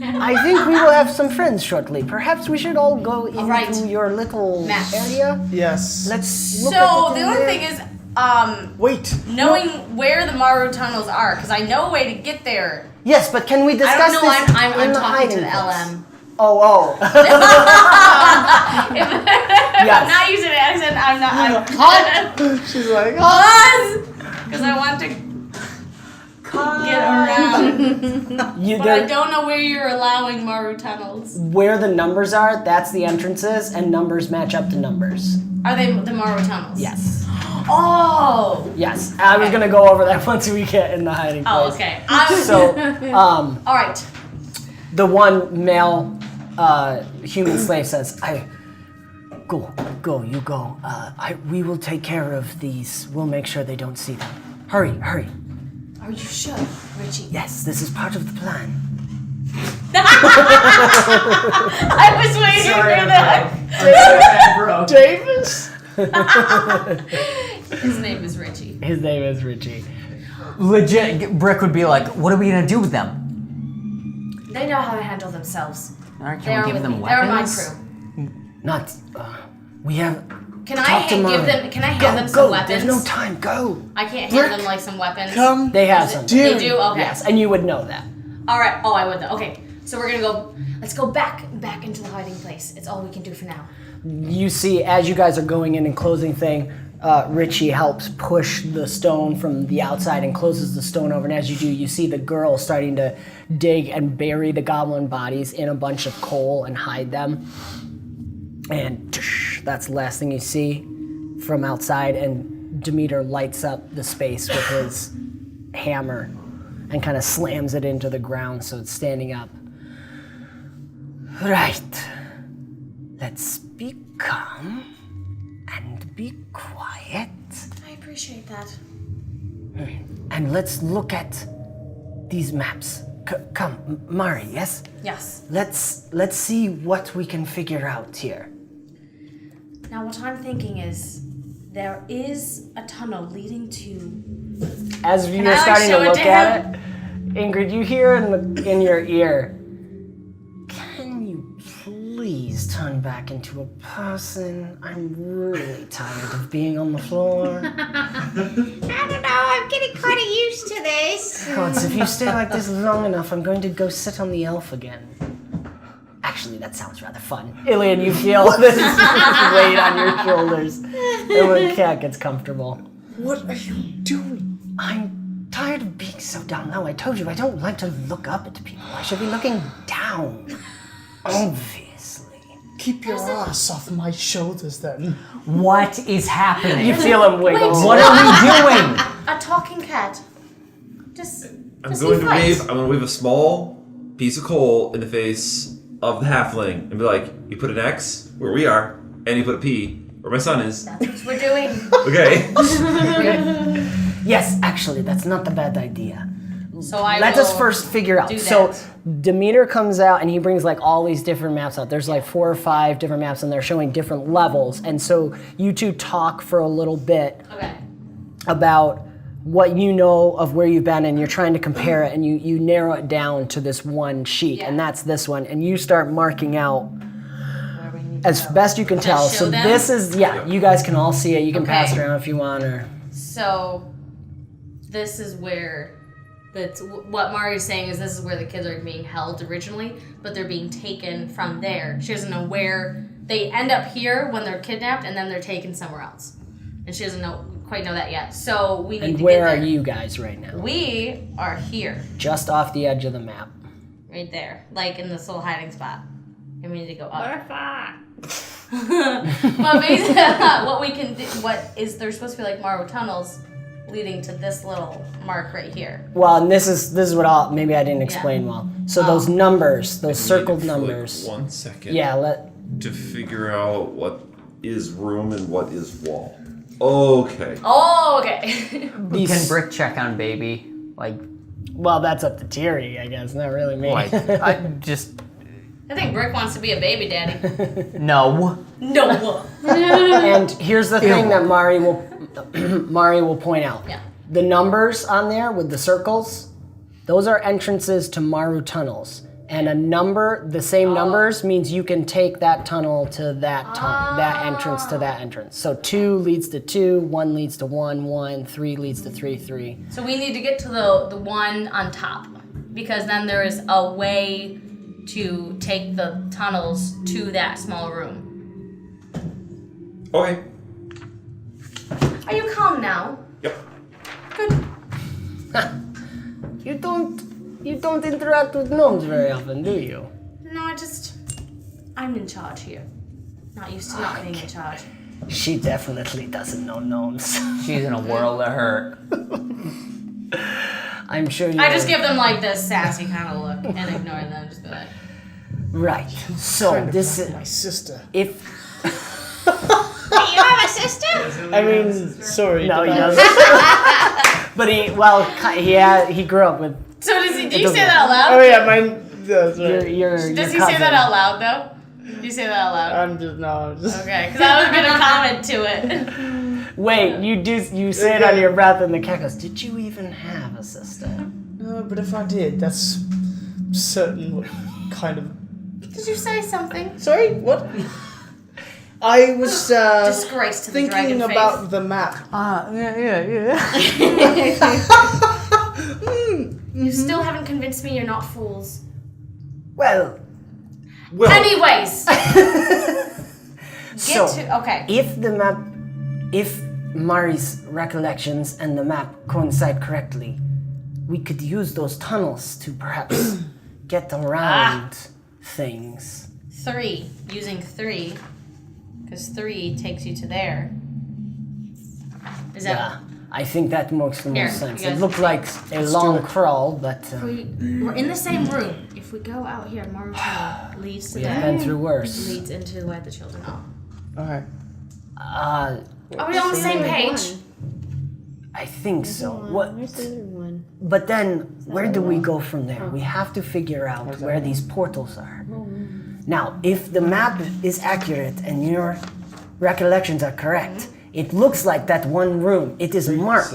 Speaker 1: I think we will have some friends shortly. Perhaps we should all go into
Speaker 6: right.
Speaker 1: your little
Speaker 6: Maps.
Speaker 1: area.
Speaker 2: Yes.
Speaker 1: Let's look
Speaker 6: So
Speaker 1: at
Speaker 6: the
Speaker 1: in
Speaker 6: only
Speaker 1: there.
Speaker 6: thing is,
Speaker 2: Wait.
Speaker 6: knowing where the Maru tunnels are, because I know a way to get there.
Speaker 1: Yes, but can we
Speaker 6: I
Speaker 1: discuss
Speaker 6: don't know.
Speaker 1: this
Speaker 6: I'm
Speaker 1: in the
Speaker 6: talking
Speaker 1: hiding
Speaker 6: to the
Speaker 1: place?
Speaker 6: LM.
Speaker 1: Oh.
Speaker 6: I'm
Speaker 1: Yes.
Speaker 6: not using an accent. I'm not.
Speaker 2: She's like,
Speaker 6: Pause! Because I want to get around.
Speaker 1: You,
Speaker 6: But I
Speaker 1: there-
Speaker 6: don't know where you're allowing Maru tunnels.
Speaker 1: where the numbers are, that's the entrances, and numbers match up to numbers.
Speaker 6: Are they the Maru tunnels?
Speaker 1: Yes.
Speaker 6: Oh!
Speaker 1: Yes. I was going to go over that once we get in the hiding place.
Speaker 6: Oh, okay.
Speaker 1: So,
Speaker 6: Alright.
Speaker 1: the one male human slave says, Go, you go. We will take care of these. We'll make sure they don't see them. Hurry.
Speaker 6: Are you sure, Richie?
Speaker 1: Yes, this is part of the plan.
Speaker 6: I was waiting for that.
Speaker 2: Davis?
Speaker 6: His name is Richie.
Speaker 1: His name is Richie.
Speaker 4: Legit, Brick would be like, what are we gonna do with them?
Speaker 6: They know how to handle themselves.
Speaker 4: All right,
Speaker 6: They
Speaker 4: can
Speaker 6: are
Speaker 4: we give
Speaker 6: with
Speaker 4: them
Speaker 6: me. They're my
Speaker 4: weapons?
Speaker 6: crew.
Speaker 1: Not. We have.
Speaker 6: Can
Speaker 1: Talk
Speaker 6: I
Speaker 1: to
Speaker 6: give
Speaker 1: Mom.
Speaker 6: them? Can I hand
Speaker 1: Go,
Speaker 6: them some
Speaker 1: go.
Speaker 6: weapons?
Speaker 1: There's no time. Go.
Speaker 6: I can't hand them like some weapons.
Speaker 2: Come.
Speaker 1: They have some.
Speaker 6: They do. Okay.
Speaker 1: Yes, and you would know that.
Speaker 6: All right. Oh, I would. Okay. So we're gonna go. Let's go back into the hiding place. It's all we can do for now.
Speaker 1: You see, as you guys are going in and closing thing, Richie helps push the stone from the outside and closes the stone over. And as you do, you see the girl starting to dig and bury the goblin bodies in a bunch of coal and hide them. And that's the last thing you see from outside. And Demeter lights up the space with his hammer and kind of slams it into the ground so it's standing up. Right. Let's be calm and be quiet.
Speaker 6: I appreciate that.
Speaker 1: And let's look at these maps. Come, Mari, yes?
Speaker 6: Yes.
Speaker 1: Let's see what we can figure out here.
Speaker 6: Now what I'm thinking is, there is a tunnel leading to.
Speaker 1: As you're
Speaker 6: I, like,
Speaker 1: starting to
Speaker 6: show it
Speaker 1: look
Speaker 6: to
Speaker 1: at it, Ingrid, you hear in your ear, can you please turn back into a person? I'm really tired of being on the floor.
Speaker 3: I don't know, I'm getting kind of used to this.
Speaker 1: Gods, if you stay like this long enough, I'm going to go sit on the elf again. Actually, that sounds rather fun. Ilian, you feel this weight on your shoulders. And when Cat gets comfortable.
Speaker 2: What are you doing?
Speaker 1: I'm tired of being so down low. I told you, I don't like to look up at people. I should be looking down. Obviously.
Speaker 2: Keep your ass off my shoulders then.
Speaker 4: What is happening?
Speaker 1: You feel him wiggle.
Speaker 4: What are we doing?
Speaker 6: A talking cat. Just.
Speaker 5: I'm
Speaker 6: just
Speaker 5: going
Speaker 6: he
Speaker 5: to
Speaker 6: fights.
Speaker 5: wave. I'm going to wave a small piece of coal in the face of the halfling and be like, "You put an X where we are, and you put a P where my son is."
Speaker 6: That's what we're doing.
Speaker 5: Okay.
Speaker 1: Yes, actually, that's not a bad idea.
Speaker 6: So I
Speaker 1: Let
Speaker 6: will
Speaker 1: us first figure out.
Speaker 6: do
Speaker 1: So
Speaker 6: that.
Speaker 1: Demeter comes out and he brings like all these different maps out. There's like 4 or 5 different maps and they're showing different levels. And so you two talk for a little bit
Speaker 6: Okay.
Speaker 1: about what you know of where you've been and you're trying to compare it and you narrow it down to this one sheet and that's this one and you start marking out
Speaker 6: Where we need to
Speaker 1: as
Speaker 6: go.
Speaker 1: best you can
Speaker 6: Just
Speaker 1: tell.
Speaker 6: show
Speaker 1: So
Speaker 6: them?
Speaker 1: this is, you guys can all see it. You can
Speaker 6: Okay.
Speaker 1: pass it around if you want or...
Speaker 6: So, this is where what Mario's saying is this is where the kids are being held originally, but they're being taken from there. She doesn't know where they end up here when they're kidnapped, and then they're taken somewhere else, and she doesn't know quite know that yet. So we need
Speaker 1: And
Speaker 6: to
Speaker 1: where
Speaker 6: get
Speaker 1: are
Speaker 6: there.
Speaker 1: you guys right now?
Speaker 6: We are here,
Speaker 1: Just off the edge of the map.
Speaker 6: right there, like in this little hiding spot. And we need to go up.
Speaker 3: Butterfly.
Speaker 6: But basically, what we can do, there's supposed to be like Maru tunnels leading to this little mark right here.
Speaker 1: Well, and this is what maybe I didn't explain well. So those numbers, those circled numbers.
Speaker 5: 1 second.
Speaker 1: Yeah,
Speaker 5: To figure out what is room and what is wall. Okay.
Speaker 6: Oh, okay.
Speaker 4: We can brick check on baby. Like,
Speaker 1: well, that's up to Tiri, I guess, not really me.
Speaker 4: I just
Speaker 6: I think Brick wants to be a baby daddy.
Speaker 4: no.
Speaker 6: No.
Speaker 1: And here's the thing that Mari will point out.
Speaker 6: Yeah.
Speaker 1: The numbers on there with the circles, those are entrances to Maru tunnels. And a number, the same numbers, means you can take that tunnel to that that entrance to that entrance. So 2 leads to 2, 1 leads to 1, 1, 3 leads to 3, 3.
Speaker 6: So we need to get to the one on top, because then there is a way to take the tunnels to that small room.
Speaker 5: Okay.
Speaker 6: Are you calm now?
Speaker 5: Yep.
Speaker 6: Good.
Speaker 1: You don't interact with gnomes very often, do you?
Speaker 6: No, I'm in charge here. Not used to not being in charge.
Speaker 1: She definitely doesn't know gnomes.
Speaker 4: She's in a world of hurt.
Speaker 1: I'm sure you.
Speaker 6: I just give them like this sassy kind of look and ignore them. Just be like,
Speaker 1: Right. So this is
Speaker 2: My sister.
Speaker 1: if
Speaker 3: Hey, you have a sister?
Speaker 2: I mean, sorry.
Speaker 1: no, he
Speaker 2: did I-
Speaker 1: doesn't. But he grew up with
Speaker 6: so do you
Speaker 1: doesn't
Speaker 6: say that out loud?
Speaker 2: Oh yeah, mine. That's right.
Speaker 1: your
Speaker 6: Does he
Speaker 1: cousin.
Speaker 6: say that out loud though? Do you say that out loud?
Speaker 2: I'm just.
Speaker 6: Okay, because I was gonna comment to it.
Speaker 1: Wait, you say it under your breath, and the cat goes, "Did you even have a sister?"
Speaker 2: No, but if I did, that's certain what kind of.
Speaker 6: Did you say something?
Speaker 2: Sorry, what? I was
Speaker 6: Disgrace to the dragon
Speaker 2: thinking
Speaker 6: face.
Speaker 2: about the map.
Speaker 6: You still haven't convinced me you're not fools.
Speaker 1: Well,
Speaker 6: Anyways,
Speaker 1: so
Speaker 6: okay.
Speaker 1: if Mari's recollections and the map coincide correctly, we could use those tunnels to perhaps get around things.
Speaker 6: 3, using 3, because 3 takes you to there. Is that?
Speaker 1: Yeah, I think that makes the
Speaker 6: Here,
Speaker 1: most sense.
Speaker 6: you
Speaker 1: It
Speaker 6: guys-
Speaker 1: looked like a long crawl, but
Speaker 6: We're in the same room. If we go out here, Maru tunnel leads to
Speaker 1: we've
Speaker 6: there.
Speaker 1: been through worse.
Speaker 6: Leads into where the children are.
Speaker 2: Alright.
Speaker 6: Are we on the same page?
Speaker 1: I think so.
Speaker 3: Where's the other one?
Speaker 1: But then, where do we go from there? We have to figure out where these portals are. Now, if the map is accurate and your recollections are correct, it looks like that one room. It is marked.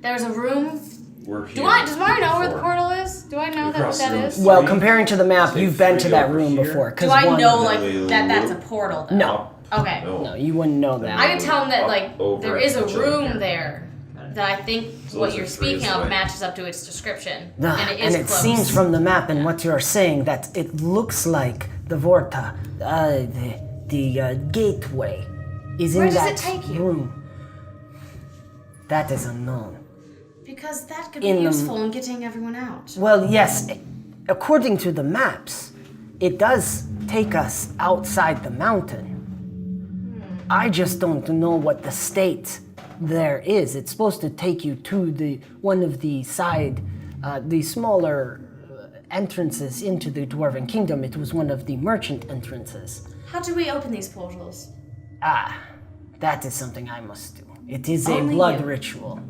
Speaker 6: There's a room.
Speaker 5: We're here.
Speaker 6: Does Mario know where the portal is? Do I know what
Speaker 5: Across
Speaker 6: that
Speaker 5: the room.
Speaker 6: is?
Speaker 1: Well, comparing to the map,
Speaker 5: Say
Speaker 1: you've been to
Speaker 5: 3
Speaker 1: that
Speaker 5: over
Speaker 1: room
Speaker 5: here.
Speaker 1: before. 'cause
Speaker 6: Do I
Speaker 1: one-
Speaker 6: know
Speaker 5: Then
Speaker 6: that that's a
Speaker 5: we
Speaker 6: portal? Though?
Speaker 1: No,
Speaker 6: Okay.
Speaker 1: no, you wouldn't know that.
Speaker 6: I can tell him that
Speaker 5: Up,
Speaker 6: like
Speaker 5: over,
Speaker 6: there is a
Speaker 5: and
Speaker 6: room there that I think
Speaker 5: So
Speaker 6: what
Speaker 5: those
Speaker 6: you're
Speaker 5: are 3
Speaker 6: speaking
Speaker 5: is
Speaker 6: of
Speaker 5: right.
Speaker 6: matches up to its description,
Speaker 1: Ah,
Speaker 6: and it is close.
Speaker 1: seems from the map and what you're saying that it looks like the Vorta, the gateway, is
Speaker 6: Where
Speaker 1: in
Speaker 6: does
Speaker 1: that
Speaker 6: it take you?
Speaker 1: room. That is unknown.
Speaker 6: Because that could
Speaker 1: In
Speaker 6: be
Speaker 1: the-
Speaker 6: useful in getting everyone out.
Speaker 1: Well, yes, according to the maps, it does take us outside the mountain. I just don't know what the state there is. It's supposed to take you to the one of the side, the smaller entrances into the Dwarven Kingdom. It was one of the merchant entrances.
Speaker 6: How do we open these portals?
Speaker 1: That is something I must do. It is a
Speaker 6: Only
Speaker 1: blood
Speaker 6: you.
Speaker 1: ritual.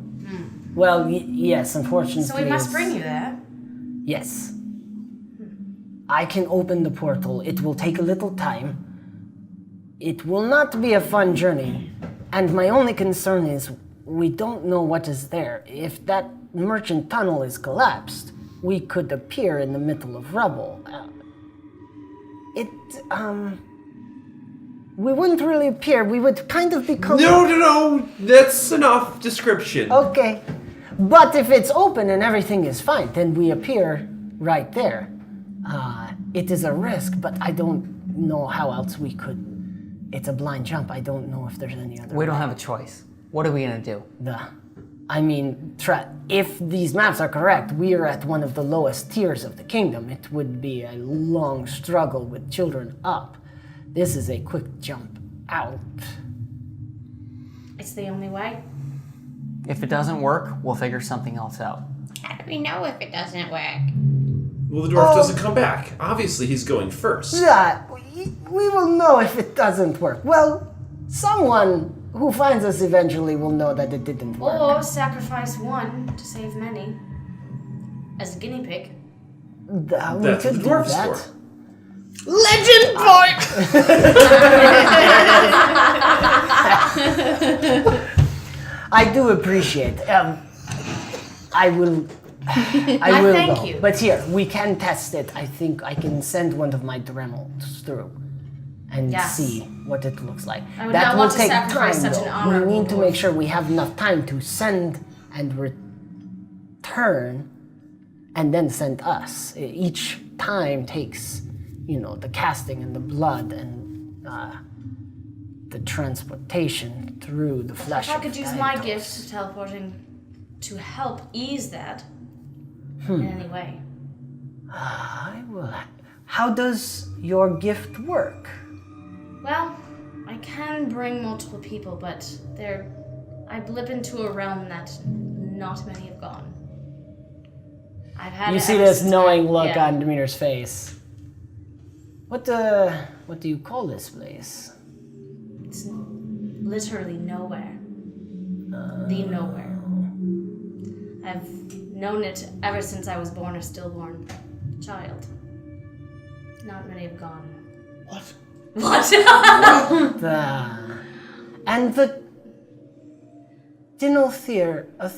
Speaker 1: Well, yes, unfortunately.
Speaker 6: So we must
Speaker 1: it's-
Speaker 6: bring you there.
Speaker 1: Yes. I can open the portal. It will take a little time. It will not be a fun journey. And my only concern is we don't know what is there. If that merchant tunnel is collapsed, we could appear in the middle of rubble. We wouldn't really appear. We would kind of become...
Speaker 5: No. That's enough description.
Speaker 1: Okay. But if it's open and everything is fine, then we appear right there. It is a risk, but I don't know how else we could. It's a blind jump. I don't know if there's any other
Speaker 4: We don't
Speaker 1: way.
Speaker 4: have a choice. What are we gonna do?
Speaker 1: If these maps are correct, we are at one of the lowest tiers of the kingdom. It would be a long struggle with children up. This is a quick jump out.
Speaker 6: It's the only way.
Speaker 4: If it doesn't work, we'll figure something else out.
Speaker 3: How do we know if it doesn't work?
Speaker 5: Well, the dwarf doesn't come back. Obviously, he's going first.
Speaker 1: Yeah, we will know if it doesn't work. Well, someone who finds us eventually will know that it didn't work.
Speaker 6: Or sacrifice one to save many. As a guinea pig.
Speaker 1: We
Speaker 5: That's
Speaker 1: could
Speaker 5: what the
Speaker 1: do
Speaker 5: dwarf is
Speaker 1: that.
Speaker 5: for.
Speaker 2: Legend point!
Speaker 1: I do appreciate. I will. I will.
Speaker 6: thank
Speaker 1: though.
Speaker 6: you.
Speaker 1: But here, we can test it. I think I can send one of my Dremels through and
Speaker 6: Yes.
Speaker 1: see what it looks like.
Speaker 6: I would
Speaker 1: that
Speaker 6: not
Speaker 1: will
Speaker 6: want to
Speaker 1: take
Speaker 6: sacrifice
Speaker 1: time,
Speaker 6: such an
Speaker 1: though.
Speaker 6: honorable
Speaker 1: We need to
Speaker 6: dwarf.
Speaker 1: make sure we have enough time to send and return, and then send us. Each time takes, the casting and the blood and the transportation through the flesh.
Speaker 6: If I
Speaker 1: of
Speaker 6: could use my
Speaker 1: Diagnose.
Speaker 6: gift of teleporting to help ease that in any way.
Speaker 1: I will. How does your gift work?
Speaker 6: Well, I can bring multiple people, but I blip into a realm that not many have gone. I've had
Speaker 1: You
Speaker 6: it
Speaker 1: see
Speaker 6: ever
Speaker 1: this
Speaker 6: since
Speaker 1: knowing
Speaker 6: my-
Speaker 1: look
Speaker 6: yeah.
Speaker 1: on Demeter's face. What do you call this place?
Speaker 6: It's literally nowhere. The nowhere. I've known it ever since I was born a stillborn child. Not many have gone.
Speaker 2: What?
Speaker 6: What?
Speaker 1: And the Dinothere of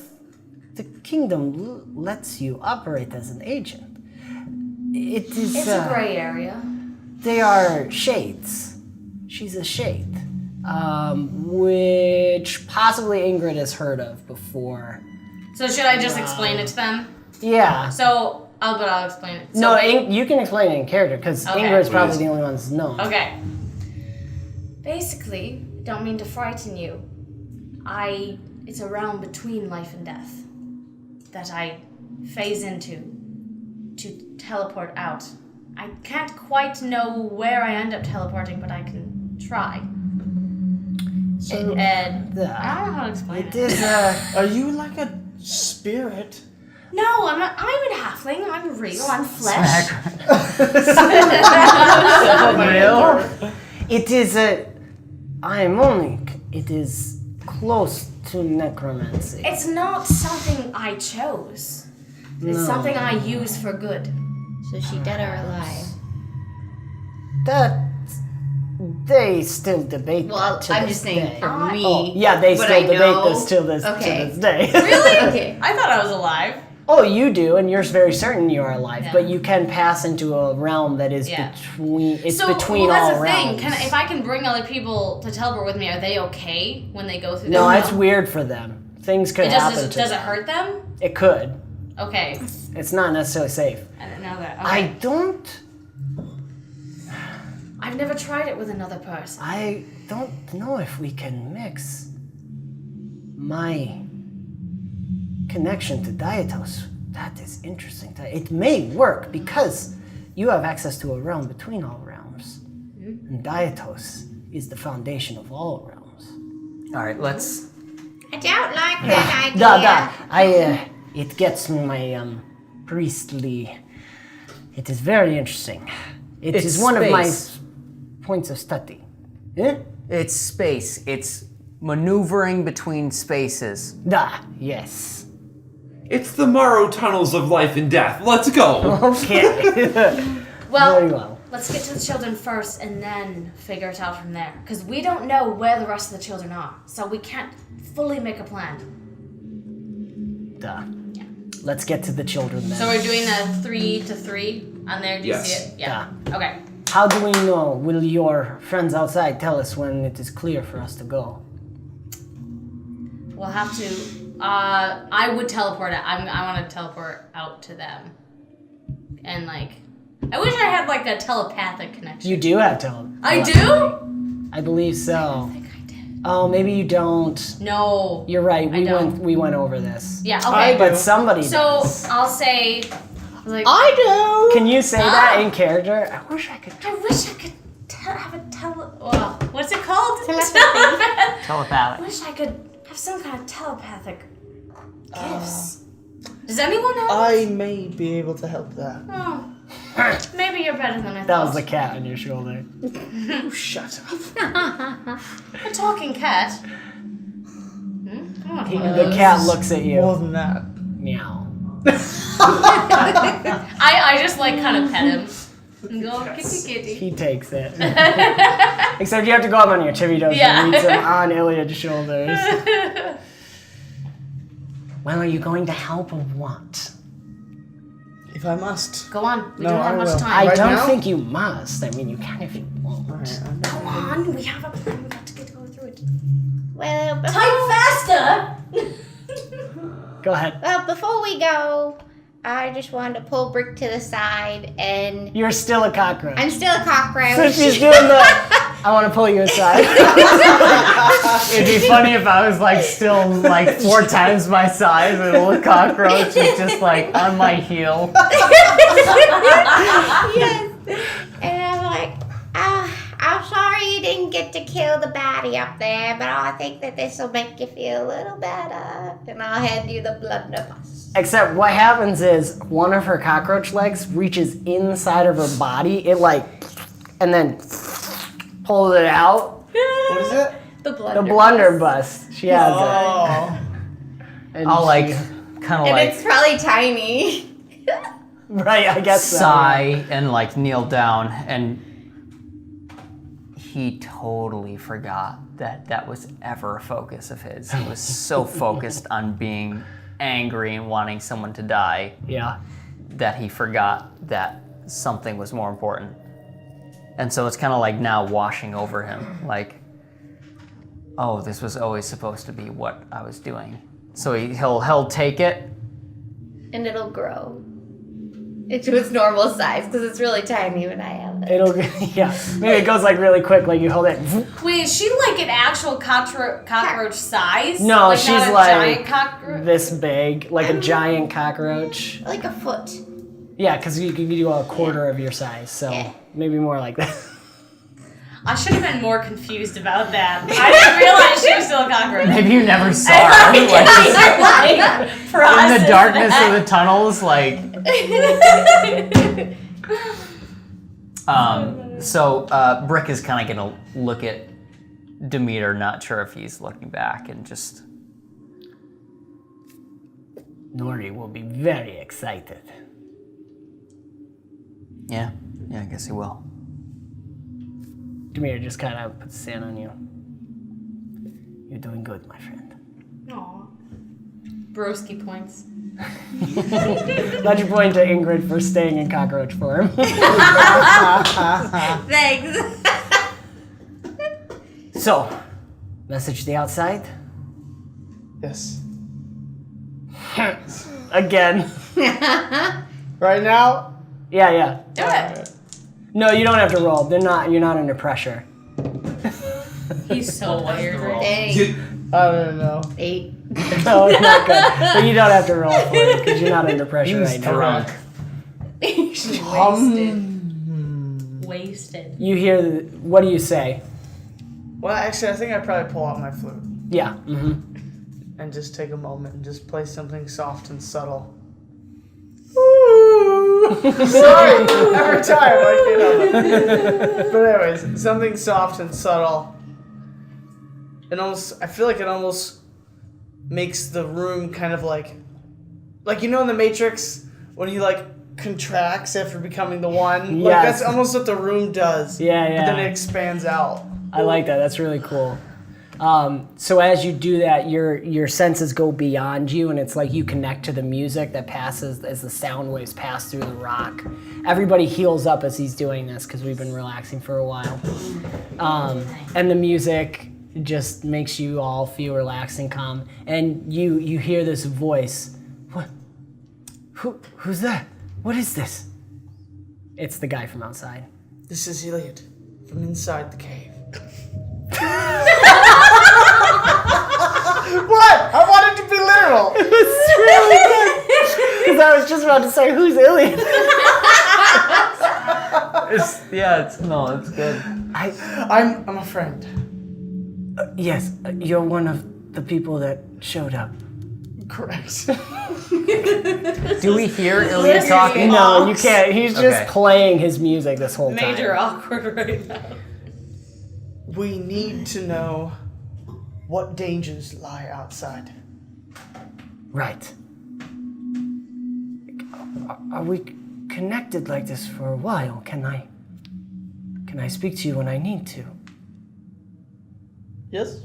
Speaker 1: the kingdom lets you operate as an agent. It is.
Speaker 6: It's a gray area.
Speaker 1: They are shades. She's a shade, which possibly Ingrid has heard of before.
Speaker 6: So should I just explain it to them?
Speaker 1: Yeah.
Speaker 6: So, I'll explain it. So
Speaker 1: No, you can explain it in character because
Speaker 6: Okay.
Speaker 1: Ingrid's probably
Speaker 5: Please.
Speaker 1: the only one that's known.
Speaker 6: Okay. Basically, don't mean to frighten you. It's a realm between life and death that I phase into to teleport out. I can't quite know where I end up teleporting, but I can try.
Speaker 1: So,
Speaker 6: And I don't know how to explain
Speaker 1: it
Speaker 6: it.
Speaker 1: is
Speaker 2: Are you like a spirit?
Speaker 6: No, I'm not. I'm a halfling. I'm real. I'm flesh.
Speaker 1: It is it is close to necromancy.
Speaker 6: It's not something I chose. It's something I use for good.
Speaker 3: So she dead or alive?
Speaker 1: That they still debate
Speaker 3: Well,
Speaker 1: that to
Speaker 3: I'm
Speaker 1: this
Speaker 3: just saying
Speaker 1: day.
Speaker 3: for me.
Speaker 1: Oh, yeah, they
Speaker 3: what
Speaker 1: still
Speaker 3: I
Speaker 1: debate
Speaker 3: know-
Speaker 1: this to this day.
Speaker 6: Really?
Speaker 3: Okay.
Speaker 6: I thought I was alive.
Speaker 1: Oh, you do, and you're very certain you are alive,
Speaker 6: Yeah.
Speaker 1: but you can pass into a realm that is
Speaker 6: Yeah.
Speaker 1: between. It's
Speaker 6: So
Speaker 1: between
Speaker 6: well, that's
Speaker 1: all
Speaker 6: the
Speaker 1: realms.
Speaker 6: thing. If I can bring other people to teleport with me, are they okay when they go through?
Speaker 1: No,
Speaker 6: this?
Speaker 1: it's weird for them. Things could happen to
Speaker 6: Does it
Speaker 1: them.
Speaker 6: hurt them?
Speaker 1: It could.
Speaker 6: Okay,
Speaker 1: It's not necessarily safe.
Speaker 6: I didn't know that.
Speaker 1: I
Speaker 6: Okay.
Speaker 1: don't.
Speaker 6: I've never tried it with another person.
Speaker 1: I don't know if we can mix my connection to Diagnose. That is interesting. It may work because you have access to a realm between all realms. And Diagnose is the foundation of all realms.
Speaker 4: All right, let's.
Speaker 3: I don't like that idea.
Speaker 1: It gets me my priestly. It is very interesting.
Speaker 4: It's
Speaker 1: It's one of my
Speaker 4: space.
Speaker 1: points of study. Eh?
Speaker 4: It's space. It's maneuvering between spaces.
Speaker 1: Yes.
Speaker 5: It's the Morrow tunnels of life and death. Let's go.
Speaker 1: Okay.
Speaker 6: Well,
Speaker 1: Very well.
Speaker 6: let's get to the children first and then figure it out from there. Because we don't know where the rest of the children are, so we can't fully make a plan.
Speaker 1: Duh. Let's get to the children then.
Speaker 6: So we're doing a 3 to 3 on there. Do you
Speaker 5: Yes.
Speaker 6: see it? Yeah. Okay.
Speaker 1: How do we know? Will your friends outside tell us when it is clear for us to go?
Speaker 6: We'll have to. I would teleport it. I want to teleport out to them, and I wish I had a telepathic connection.
Speaker 1: You do have tele.
Speaker 6: I do.
Speaker 1: I believe so.
Speaker 6: I think I did.
Speaker 1: Oh, maybe you don't.
Speaker 6: No.
Speaker 1: You're right.
Speaker 6: don't.
Speaker 1: We went over this.
Speaker 6: Yeah. Okay.
Speaker 1: But somebody
Speaker 6: So
Speaker 1: does.
Speaker 6: I'll say, like,
Speaker 2: I do.
Speaker 1: Can you say that in character? I wish I could.
Speaker 6: I wish I could have a what's it called?
Speaker 4: Telepathic.
Speaker 6: I wish I could have some kind of telepathic gifts. Does anyone have?
Speaker 2: I may be able to help that.
Speaker 6: Oh, maybe you're better than I
Speaker 1: That
Speaker 6: thought.
Speaker 1: was the cat on your shoulder.
Speaker 2: Shut up.
Speaker 6: A talking cat. Come on.
Speaker 1: The cat looks at
Speaker 2: More
Speaker 1: you.
Speaker 2: than that.
Speaker 1: Meow.
Speaker 6: I just like kind of pet him and go kitty.
Speaker 1: He takes it. Except you have to go up on your tippy toes
Speaker 6: Yeah.
Speaker 1: and reach him on Iliad's shoulders. Well, are you going to help or what?
Speaker 2: If I must.
Speaker 6: Go on. We
Speaker 2: No,
Speaker 6: don't have
Speaker 2: I
Speaker 6: much
Speaker 2: will.
Speaker 6: time.
Speaker 1: I
Speaker 2: Right
Speaker 1: don't
Speaker 2: now?
Speaker 1: think you must. I mean, you can if you want.
Speaker 6: Go on. We have a plan. We got to go through it.
Speaker 3: Well,
Speaker 6: Type faster.
Speaker 1: Go ahead.
Speaker 3: well, before we go, I just wanted to pull Brick to the side, and
Speaker 1: You're still a cockroach.
Speaker 3: I'm still a cockroach.
Speaker 1: So she's doing the. I want to pull you aside.
Speaker 4: It'd be funny if I was like still like 4 times my size and a little cockroach is just like on my heel.
Speaker 3: Yes. And I'm like, I'm sorry you didn't get to kill the baddie up there, but I think that this will make you feel a little better. And I'll hand you the blunderbuss.
Speaker 1: Except what happens is one of her cockroach legs reaches inside of her body. It like, and then pulls it out.
Speaker 2: What is it?
Speaker 3: The
Speaker 1: The blunderbuss. She has
Speaker 2: Oh.
Speaker 1: it. And
Speaker 4: I'll like
Speaker 1: she-
Speaker 4: kind of
Speaker 3: And
Speaker 4: like
Speaker 3: it's probably tiny.
Speaker 1: right, I guess so.
Speaker 4: sigh and like kneel down, and he totally forgot that was ever a focus of his. He was so focused on being angry and wanting someone to die
Speaker 1: Yeah.
Speaker 4: that he forgot that something was more important. And so it's kind of like now washing over him, like, oh, this was always supposed to be what I was doing. So he'll take it.
Speaker 3: And it'll grow into its normal size because it's really tiny when I have it.
Speaker 1: It'll, yeah. Maybe it goes like really quick, like you hold it.
Speaker 6: Wait, is she like an actual cockroach size?
Speaker 1: No,
Speaker 6: like,
Speaker 1: she's
Speaker 6: not a
Speaker 1: like
Speaker 6: giant cockroach.
Speaker 1: this big, like a giant cockroach.
Speaker 3: Like a foot.
Speaker 1: Yeah, because you can do a quarter of your size, so
Speaker 3: Yeah.
Speaker 1: maybe more like that.
Speaker 6: I should have been more confused about that. I didn't realize she was still a cockroach.
Speaker 4: Maybe you never saw her. Like, in the darkness of the tunnels, like. So Brick is kind of gonna look at Demeter, not sure if he's looking back, and just.
Speaker 1: Nori will be very excited.
Speaker 4: Yeah, I guess he will.
Speaker 1: Demir just kind of puts his hand on you. You're doing good, my friend.
Speaker 6: Aw. Broski points.
Speaker 1: Glad you point to Ingrid for staying in cockroach form.
Speaker 3: Thanks.
Speaker 1: So, message to the outside?
Speaker 2: Yes.
Speaker 1: Again.
Speaker 2: Right now?
Speaker 1: Yeah.
Speaker 3: Do it.
Speaker 1: No, you don't have to roll. You're not under pressure.
Speaker 6: He's so weird.
Speaker 3: Dang.
Speaker 2: I don't know.
Speaker 3: 8.
Speaker 1: No, it's not good. But you don't have to roll for it because you're not under pressure right now.
Speaker 4: Drunk.
Speaker 6: Wasted.
Speaker 1: You hear, what do you say?
Speaker 2: Well, actually, I think I'd probably pull out my flute
Speaker 1: Yeah. Mm-hmm.
Speaker 2: and just take a moment and just play something soft and subtle. Sorry, every time, But anyways, something soft and subtle. I feel like it almost makes the room kind of like in the Matrix when he like contracts after becoming the one. Like
Speaker 1: Yes.
Speaker 2: that's almost what the room does.
Speaker 1: Yeah.
Speaker 2: But then it expands out.
Speaker 1: I like that. That's really cool. So as you do that, your senses go beyond you, and it's like you connect to the music that passes as the sound waves pass through the rock. Everybody heals up as he's doing this because we've been relaxing for a while. And the music just makes you all feel relaxed and calm. And you hear this voice. What? Who's that? What is this? It's the guy from outside.
Speaker 2: This is Iliad from inside the cave. What? I want it to be literal.
Speaker 1: It's really good. Because I was just about to say, who's Iliad?
Speaker 4: It's good.
Speaker 2: I'm a friend.
Speaker 1: Yes, you're one of the people that showed up.
Speaker 2: Correct.
Speaker 4: Do we hear Iliad talking?
Speaker 1: No, you can't. He's just
Speaker 4: Okay.
Speaker 1: playing his music this whole time.
Speaker 6: Major awkward right now.
Speaker 2: We need to know what dangers lie outside.
Speaker 1: Right. Are we connected like this for a while? Can I speak to you when I need to?
Speaker 2: Yes?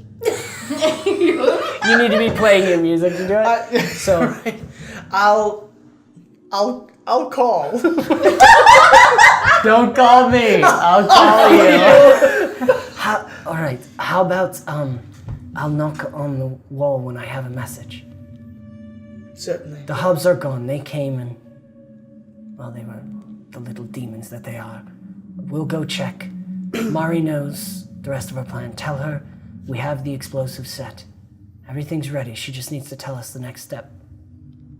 Speaker 1: You need to be playing your music to do it. So
Speaker 2: Right. I'll call.
Speaker 1: don't call me. I'll call you. All right. How about I'll knock on the wall when I have a message.
Speaker 2: Certainly.
Speaker 1: The hubs are gone. They came and well, they were the little demons that they are. We'll go check. Mari knows the rest of our plan. Tell her we have the explosive set. Everything's ready. She just needs to tell us the next step.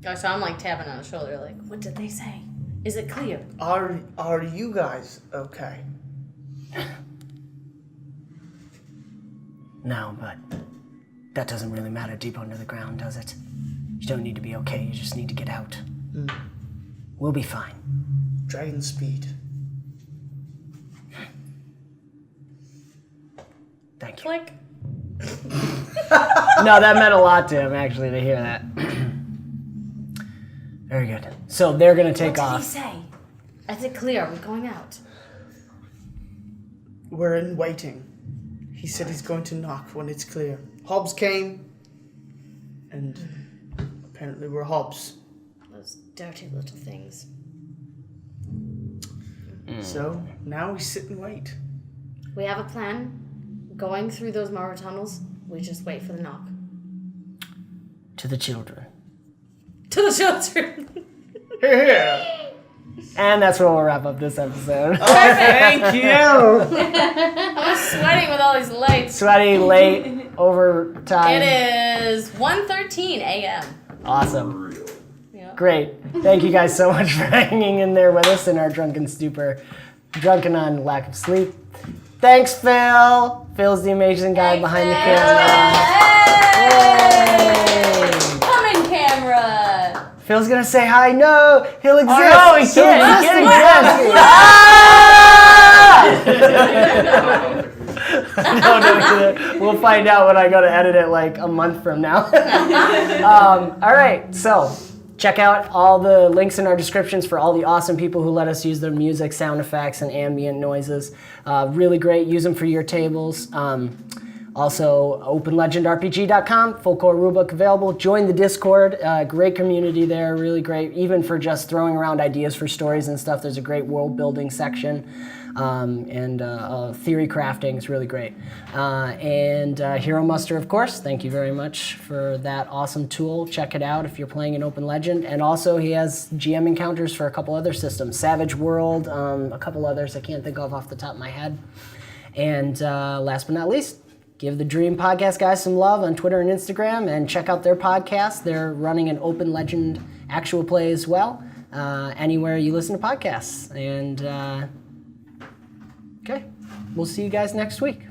Speaker 6: Oh, so I'm like tapping on the shoulder, like, what did they say? Is it clear?
Speaker 2: Are you guys okay?
Speaker 1: No, but that doesn't really matter deep under the ground, does it? You don't need to be okay. You just need to get out. We'll be fine.
Speaker 2: Dragon speed.
Speaker 1: Thank you.
Speaker 6: Click.
Speaker 1: No, that meant a lot to him, actually, to hear that. Very good. So they're going to take
Speaker 6: What did he
Speaker 1: off.
Speaker 6: say? Is it clear? Are we going out?
Speaker 2: We're in waiting. He said he's going to knock when it's clear. Hobbs came, and apparently we're Hobbs.
Speaker 6: Those dirty little things.
Speaker 2: So now we sit and wait.
Speaker 6: We have a plan. Going through those Mara tunnels, we just wait for the knock.
Speaker 1: To the children.
Speaker 6: To the children.
Speaker 2: Here.
Speaker 1: And that's where we'll wrap up this episode.
Speaker 2: Thank you.
Speaker 6: I'm sweating with all these lights.
Speaker 1: Sweaty, late, overtime.
Speaker 6: It is 1:13 a.m.
Speaker 1: Awesome.
Speaker 6: Yeah.
Speaker 1: Great. Thank you guys so much for hanging in there with us in our drunken stupor. Drunken on lack of sleep. Thanks, Phil. Phil's the amazing guy behind the camera.
Speaker 6: Hey!
Speaker 1: Yay.
Speaker 6: Come in, camera.
Speaker 1: Phil's gonna say hi. No, he'll exist.
Speaker 4: no, he
Speaker 1: He'll
Speaker 4: can't.
Speaker 1: just
Speaker 4: He
Speaker 1: exist. No, we'll find out when I go to edit it like a month from now. All right, so check out all the links in our descriptions for all the awesome people who let us use their music, sound effects, and ambient noises. Really great. Use them for your tables. Also, openlegendrpg.com, full core rulebook available. Join the Discord, great community there, really great. Even for just throwing around ideas for stories and stuff, there's a great world building section. And theory crafting is really great. And Hero Muster, of course, thank you very much for that awesome tool. Check it out if you're playing an Open Legend. And also he has GM encounters for a couple other systems. Savage World, a couple others I can't think of off the top of my head. And last but not least, give the Dream Podcast guys some love on Twitter and Instagram, and check out their podcast. They're running an Open Legend actual play as well, anywhere you listen to podcasts. And okay, we'll see you guys next week.